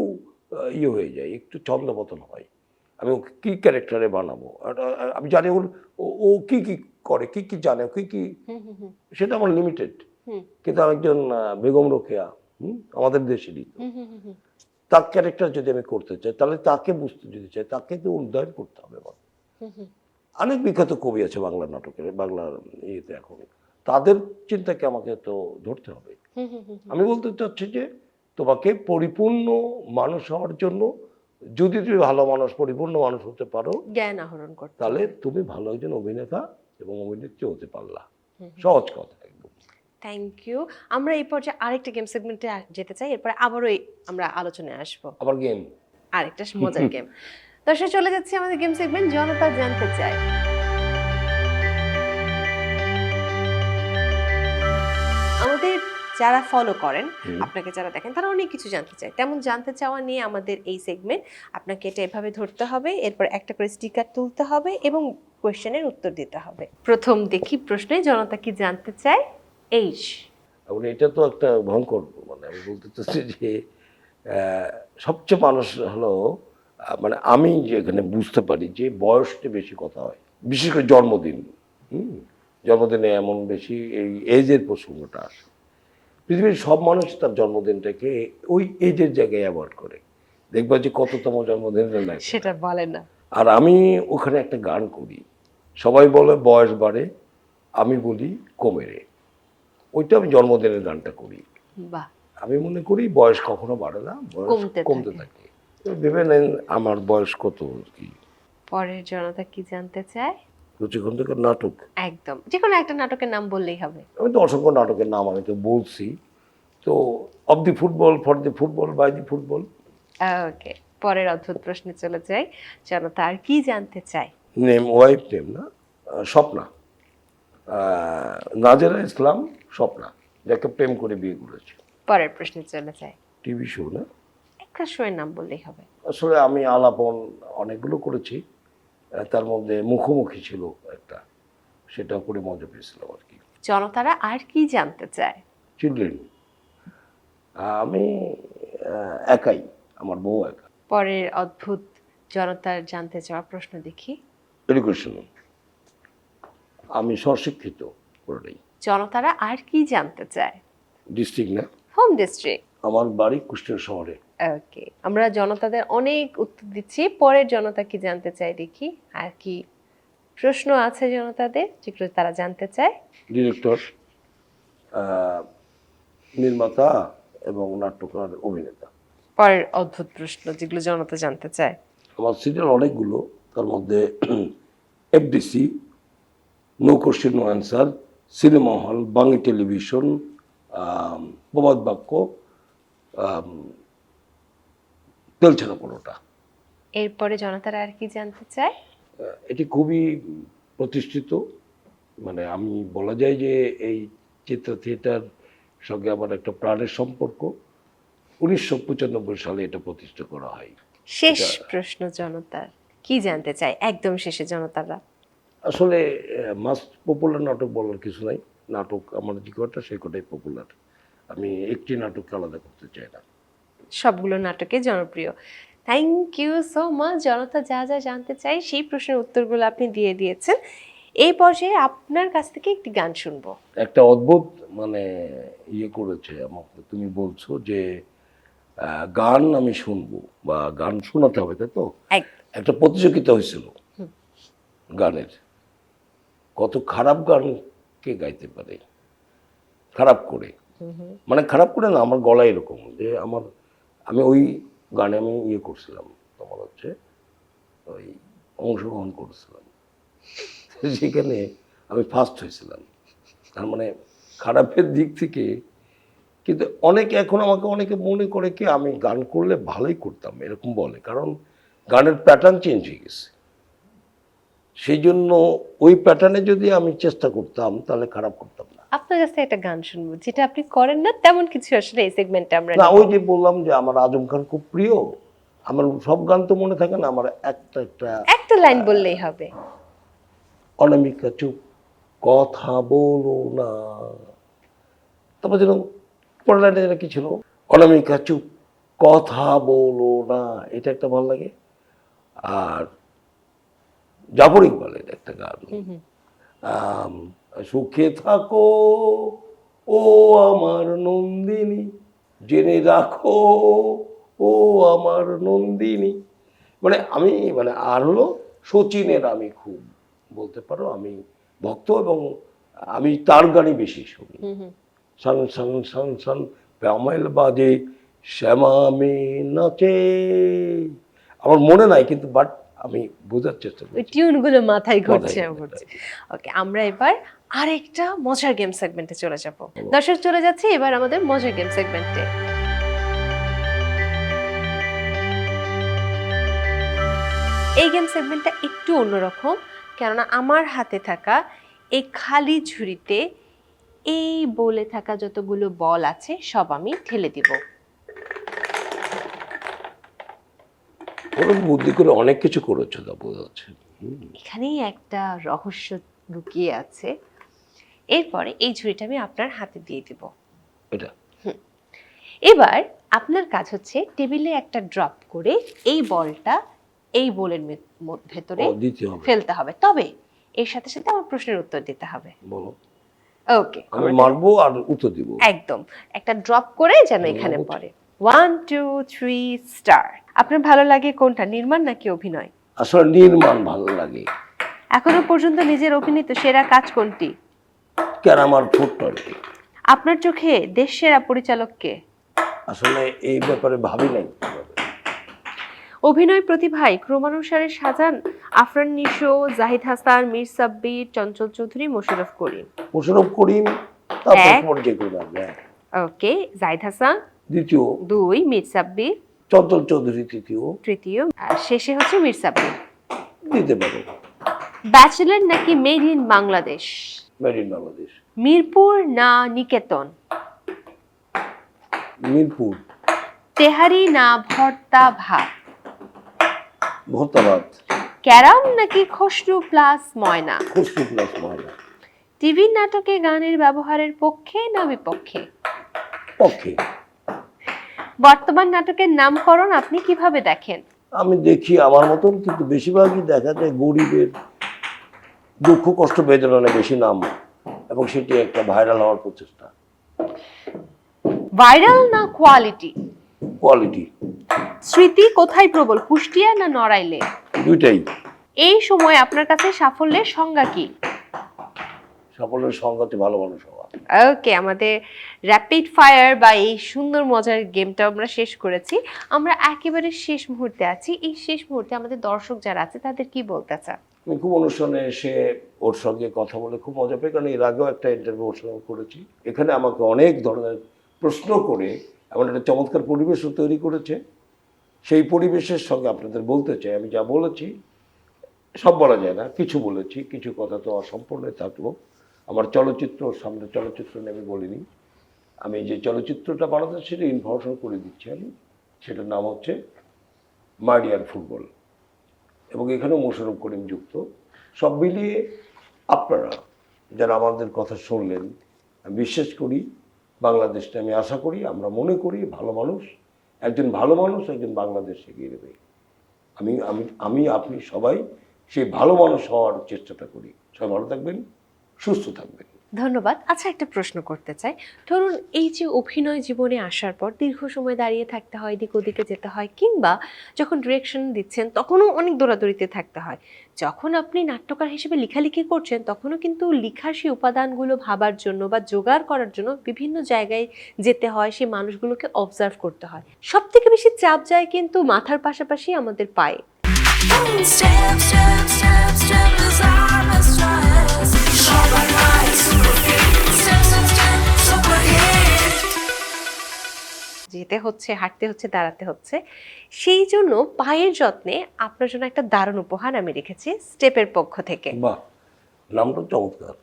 হয়ে যাই, একটু ছন্দপতন হয়। আমি ওকে কী ক্যারেক্টারে বানাবো, আমি জানি ও কি কি করে, কি কি জানে, কি কি, সেটা আমার লিমিটেড। কিন্তু আরেকজন বেগম রোকেয়া, আমাদের দেশেরই, তার ক্যারেক্টার যদি আমি করতে চাই, তাহলে তাকে বুঝতে যদি চাই, তাকে তো উদ্ধার করতে হবে। অনেক বিখ্যাত কবি আছে বাংলা নাটকের, বাংলার ইয়েতে এখন, তাদের চিন্তাকে আমাকে তো ধরতে হবে। আমি বলতে চাচ্ছি যে তোমাকে পরিপূর্ণ মানুষ হওয়ার জন্য, যদি তুমি ভালো মানুষ, পরিপূর্ণ মানুষ হতে পারো, জ্ঞান আহরণ করতে, তাহলে তুমি ভালো একজন অভিনেতা এবং অভিনেত্রী হতে পারলা। সহজ কথা একদম। Thank you. আমরা এই পর্যায়ে আরেকটা গেম সেগমেন্টে যেতে চাই, এরপরে আবারও আমরা আলোচনায় আসবো। আবার গেম, আরেকটা মজার গেম। দর্শক, চলে যাচ্ছে আমাদের গেম সেগমেন্ট জনতা জানতে চায়। আমাদের যারা ফলো করেন, আপনাকে যারা দেখেন, তারা অনেক কিছু জানতে চায়। তেমন জানতে চাওয়া নিয়ে আমাদের এই সেগমেন্ট। আপনাকে এটা এভাবে ধরতে হবে, এরপর একটা করে স্টিকার তুলতে হবে এবং কোয়েশ্চেনের উত্তর দিতে হবে। প্রথম দেখি প্রশ্নে, জনতা কি জানতে চায়? এইজ। এখন এটা তো একটা ভয়ঙ্কর, মানে আমি বলতে চাচ্ছি যে সবচেয়ে মানুষ হলো, মানে আমি যেখানে বুঝতে পারি যে বয়সটা বেশি কথা হয়, বিশেষ করে জন্মদিন। জন্মদিনে এমন বেশি এই এজের প্রসঙ্গটা আসে। পৃথিবীর সব মানুষ তার জন্মদিনটাকে ওই এজের জায়গায় অ্যাভয়েড করে। দেখবা যে কততম জন্মদিনের লাগে, সেটা বলে না। আর আমি ওখানে একটা গান করি, সবাই বলে বয়স বাড়ে, আমি বলি কমে রে। ওইটা আমি জন্মদিনের গানটা করি। বাহ। আমি মনে করি বয়স কখনো বাড়ে না, বয়স কমতে থাকে। ভেবে নেন আমার বয়স কত কি। পরের জনতা কি জানতে চায়? রুচিখণ্ডকের নাটক, একদম যে কোনো একটা নাটকের নাম বললেই হবে। আমি তো অসংখ্য নাটকের নাম আমি তো বলছি, তো of the football, for the football, by the football. Okay, পরের অদ্ভুত প্রশ্নে চলে যাই। জনতা আর কি জানতে চায়? নেম, ওয়াইফ নেম না, স্বপ্না, নাজেরা ইসলাম স্বপ্না, যাকে প্রেম করে বিয়ে করেছে। পরের প্রশ্নে চলে যায়। টিভি শো না, একটা শোয়ের নাম বললেই হবে। আসলে আমি আলাপন অনেকগুলো করেছি, তার মধ্যে মুখোমুখি ছিল একটা, সেটা করে মজা পেয়েছিলাম আর কি। জনতারা আর কি জানতে চায়? চিলড্রেন, আমি একাই, আমার বউ একা। পরের অদ্ভুত জনতার জানতে চাওয়া প্রশ্ন দেখি। এডুকেশন, আমি স্বশিক্ষিত পুরোটাই। জনতারা আর কি জানতে চায়? ডিস্ট্রিক্ট না, হোম ডিস্ট্রিক্ট। আমার বাড়ি কুষ্টিয়া শহরে। ওকে, আমরা জনতাদের অনেক উত্তর দিচ্ছি। পরের জনতা কি জানতে চায় দেখি। আর কি প্রশ্ন আছে জনতাদের যেগুলো তারা জানতে চায়? ডিরেক্টর, নির্মাতা এবং নাট্যকার, অভিনেতা। পরের অদ্ভুত প্রশ্ন যেগুলো জনতা জানতে চায়। আমার সিরিয়াল অনেকগুলো, তার মধ্যে FDC, no question no answer, cinema hall, Bangla television, প্রবাদ বাক্য, তেলছাড়া পরোটা। এরপরে জনতারা আর কি জানতে চায়? এটি খুবই প্রতিষ্ঠিত, মানে আমি বলা যায় যে এই চিত্রা থিয়েটার সঙ্গে আমার একটা প্রাণের সম্পর্ক। 1995 সালে এটা প্রতিষ্ঠা করা হয়। শেষ প্রশ্ন জনতার, কি জানতে চায় একদম শেষে জনতারা? আসলে মাস্ট পপুলার নাটক বলার কিছু নাই, নাটক আমার যে কটা সে কটাই পপুলার। আমি একটি নাটককে আলাদা করতে চাই না। সবগুলো নাটকে জনপ্রিয়। Thank you so much. জনতা যা যা জানতে চাই সেই প্রশ্নের উত্তরগুলো আপনি দিয়ে দিয়েছেন। এই পর্যায়ে আপনার কাছ থেকে একটি গান শুনবো। একটা অদ্ভুত মানে ইয়ে করেছে আমাকে, তুমি বলছো যে গান আমি শুনবো বা গান শোনাতে হবে, তাই তো? একটা প্রতিযোগিতা হয়েছিল গানের, কত খারাপ গান কে গাইতে পারে খারাপ করে, মানে খারাপ করে না, আমার গলা এরকম যে আমি ওই গানে আমি ইয়ে করছিলাম, তোমার হচ্ছে ওই অংশগ্রহণ করছিলাম, সেখানে আমি ফার্স্ট হয়েছিলাম। তার মানে খারাপের দিক থেকে, কিন্তু অনেকে মনে করে কি আমি গান করলে ভালোই করতাম এরকম বলে, কারণ গানের প্যাটার্ন চেঞ্জ হয়ে গেছে। সেই জন্য ওই প্যাটার্নে যদি আমি চেষ্টা করতাম তাহলে খারাপ করতাম না। আপনার কাছে একটা গান শুনবো যেটা আপনি করেন না তেমন কিছু, আসলে এই সেগমেন্টে আমরা না, ওই যে বললাম যে আমার আজম খান খুব প্রিয়, আমার সব গান তো মনে থাকে না, আমার একটা লাইন বললেই হবে। অনামিকা চুপ কথা বলো না, তারপর যেন পরের লাইনে যেন কি ছিল, অনামিকা চুপ কথা বলো না, এটা একটা ভালো লাগে। আর জাফর ইকবালের একটা গান, সুখে থাকো ও আমার নন্দিনী, জেনে রাখো ও আমার নন্দিনী, মানে আমি আর হলো শচীনের আমি খুব বলতে পারো আমি ভক্ত, এবং আমি তার গানই বেশি শুনি। সান সান সান সান প্যামেল বাজে শ্যামা মে নাচে, আমার মনে নাই কিন্তু বাট আমি বোঝার চেষ্টা করি, ওই টিউনগুলো মাথায় ঘুরছে। ওকে, আমরা এবার আরেকটা মজার গেম সেগমেন্টে চলে যাব। দর্শক চলে যাচ্ছে এবার আমাদের মজার গেম সেগমেন্টে। এই গেম সেগমেন্টটা একটু অন্যরকম, কেননা আমার হাতে থাকা এই খালি ঝুড়িতে এই বলে থাকা যতগুলো বল আছে সব আমি ঠেলে দিব। ওরকম বুদ্ধি করে অনেক কিছু করেছো, তা বোঝা যাচ্ছে। এখানেই একটা রহস্য লুকিয়ে আছে। এরপরে এই ঝুড়িটা আমি আপনার হাতে দিয়ে দিব। এটা এবার আপনার কাজ হচ্ছে টেবিলে একটা ড্রপ করে এই বলটা এই বোলের ভেতরে দিতে হবে, ফেলতে হবে, তবে এর সাথে সাথে আমার প্রশ্নের উত্তর দিতে হবে। বলো। ওকে, আমি মারবো আর উত্তর দিব একদম একটা ড্রপ করে যেন এখানে পড়ে। 1 2 3 স্টার্ট। আপনার ভালো লাগে কোনটা, নির্মাণ নাকি অভিনয়? আসলে নির্মাণ ভালো লাগে। এখনো পর্যন্ত নিজের অভিনীত সেরা কাজ কোনটি? ক্যারামার ফুটটা আর কি। আপনার চোখে দেশ সেরা পরিচালক কে? আসলে এই ব্যাপারে ভাবি নাই। অভিনয় প্রতিভায় ক্রমানুসারে সাজান আফরান নিশো, জাহিদ হাসান, মীর সাব্বির, চঞ্চল চৌধুরী, মোশাররফ করিম। মোশাররফ করিম, তারপর যে কোনো ওকে, জাহিদ হাসান দ্বিতীয়, 2, মীর সাব্বির চঞ্চল চৌধুরী তৃতীয়, আর শেষে হচ্ছে মীর সাব্বির। দিতে পারো। ব্যাচেলর নাকি made in Bangladesh? Made in Bangladesh. Mirpur না নিকেতন? মিরপুর। তেহারি না ভর্তা ভাত? ভর্তা ভাত। ক্যারাম নাকি খসরু প্লাস ময়না? খসরু প্লাস ময়না। টিভি নাটকে গানের ব্যবহারের পক্ষে না বিপক্ষে? পক্ষে। বর্তমান নাটকের নামকরণ আপনি কিভাবে দেখেন? আমি দেখি আমার মতন, কিন্তু বেশিরভাগই দেখা যায় গরিবের দুঃখ কষ্ট বেদনা বেশি নাম, এবং সেটি একটা ভাইরাল হওয়ার প্রচেষ্টা। ভাইরাল না কোয়ালিটি? কোয়ালিটি। স্মৃতি কোথায় প্রবল, কুষ্টিয়া না নড়াইলে? দুইটাই। এই সময় আপনার কাছে সাফল্যের সংজ্ঞা কি? সাফল্যের সংজ্ঞাতে ভালো মানুষ হওয়া। ওকে, আমাদের র্যাপিড ফায়ার বা এই সুন্দর মজার গেমটা আমরা শেষ করেছি। আমরা একেবারে শেষ মুহূর্তে আছি। এই শেষ মুহূর্তে আমাদের দর্শক যারা আছে তাদের কি বলতে চান? আমি খুব অনুষ্ঠানে এসে ওর সঙ্গে কথা বলে খুব মজা পাই, কারণ এর আগেও একটা ইন্টারভিউ ওর সঙ্গে করেছি। এখানে আমাকে অনেক ধরনের প্রশ্ন করে এমন একটা চমৎকার পরিবেশও তৈরি করেছে। সেই পরিবেশের সঙ্গে আপনাদের বলতে চাই, আমি যা বলেছি সব বলা যায় না, কিছু বলেছি, কিছু কথা তো অসম্পূর্ণ থাকলো। আমার চলচ্চিত্র, সামনে চলচ্চিত্র নিয়ে আমি বলিনি। আমি যে চলচ্চিত্রটা বানাতে সেটা ইনফরমেশন করে দিচ্ছি আমি, সেটার নাম হচ্ছে মার্ডিয়ান ফুটবল, এবং এখানেও মোশাররফ করিম যুক্ত। সব মিলিয়ে আপনারা যারা আমাদের কথা শুনলেন, আমি বিশ্বাস করি বাংলাদেশটা, আমি আশা করি, আমরা মনে করি ভালো মানুষ, একজন ভালো মানুষ একজন বাংলাদেশ এগিয়ে দেবে। আমি আমি আমি আপনি সবাই সেই ভালো মানুষ হওয়ার চেষ্টাটা করি। সবাই ভালো থাকবেন, সুস্থ থাকবেন। ধন্যবাদ। আচ্ছা, একটা প্রশ্ন করতে চাই। ধরুন এই যে অভিনয় জীবনে আসার পর দীর্ঘ সময় দাঁড়িয়ে থাকতে হয়, দিক ওদিকে যেতে হয়, কিংবা যখন ডিরেকশন দিচ্ছেন তখনও অনেক দৌড়াদৌড়িতে থাকতে হয়। যখন আপনি নাট্যকার হিসেবে লেখালেখি করছেন তখনও কিন্তু লেখার সেই উপাদানগুলো ভাবার জন্য বা জোগাড় করার জন্য বিভিন্ন জায়গায় যেতে হয়, সেই মানুষগুলোকে অবজার্ভ করতে হয়। সব থেকে বেশি চাপ যায় কিন্তু মাথার পাশাপাশি আমাদের পায়ে। Step, step, step, step is our stress. সবার right, super fit. Step, step, step, super hit. যেতে হচ্ছে, হাঁটতে হচ্ছে, দাঁড়াতে হচ্ছে। সেই জন্য পায়ের যত্নে আপনার জন্য একটা দারুণ উপহার আমি রেখেছি স্টেপের পক্ষ থেকে। বাহ, নামটা চমৎকার,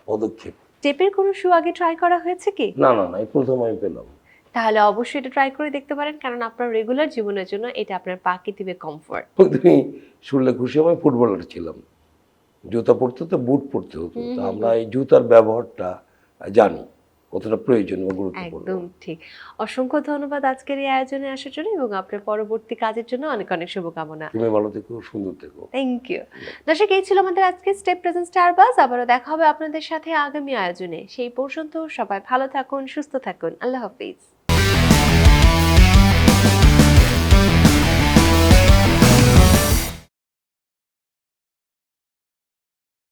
পদক্ষেপ। স্টেপের কোনো শু আগে ট্রাই করা হয়েছে কি? না না না, এই প্রথম আমি পেলাম। তাহলে অবশ্যই এটা ট্রাই করে দেখতে পারেন, কারণ আপনার রেগুলার জীবনের জন্য এটা আপনার পাকে দিবে কমফোর্ট। তুমি শুনলে খুশি, আমি ফুটবলার ছিলাম, জুতা পরতে তো বুট পরতে হতো, তো আমরা এই জুতার ব্যবহারটা জানি কতটা প্রয়োজন এবং গুরুত্বপূর্ণ। একদম ঠিক। অসংখ্য ধন্যবাদ আজকের এই আয়োজনে আসার জন্য এবং আপনার পরবর্তী কাজের জন্য অনেক অনেক শুভকামনা। তুমি ভালো থেকো, সুন্দর থেকো। Thank you. দর্শক, এই ছিল আমাদের আজকে স্টেপ প্রেজেন্ট স্টারবাজ। আবারও দেখা হবে আপনাদের সাথে আগামী আয়োজনে। সেই পর্যন্ত সবাই ভালো থাকুন, সুস্থ থাকুন। আল্লাহ হাফিজ।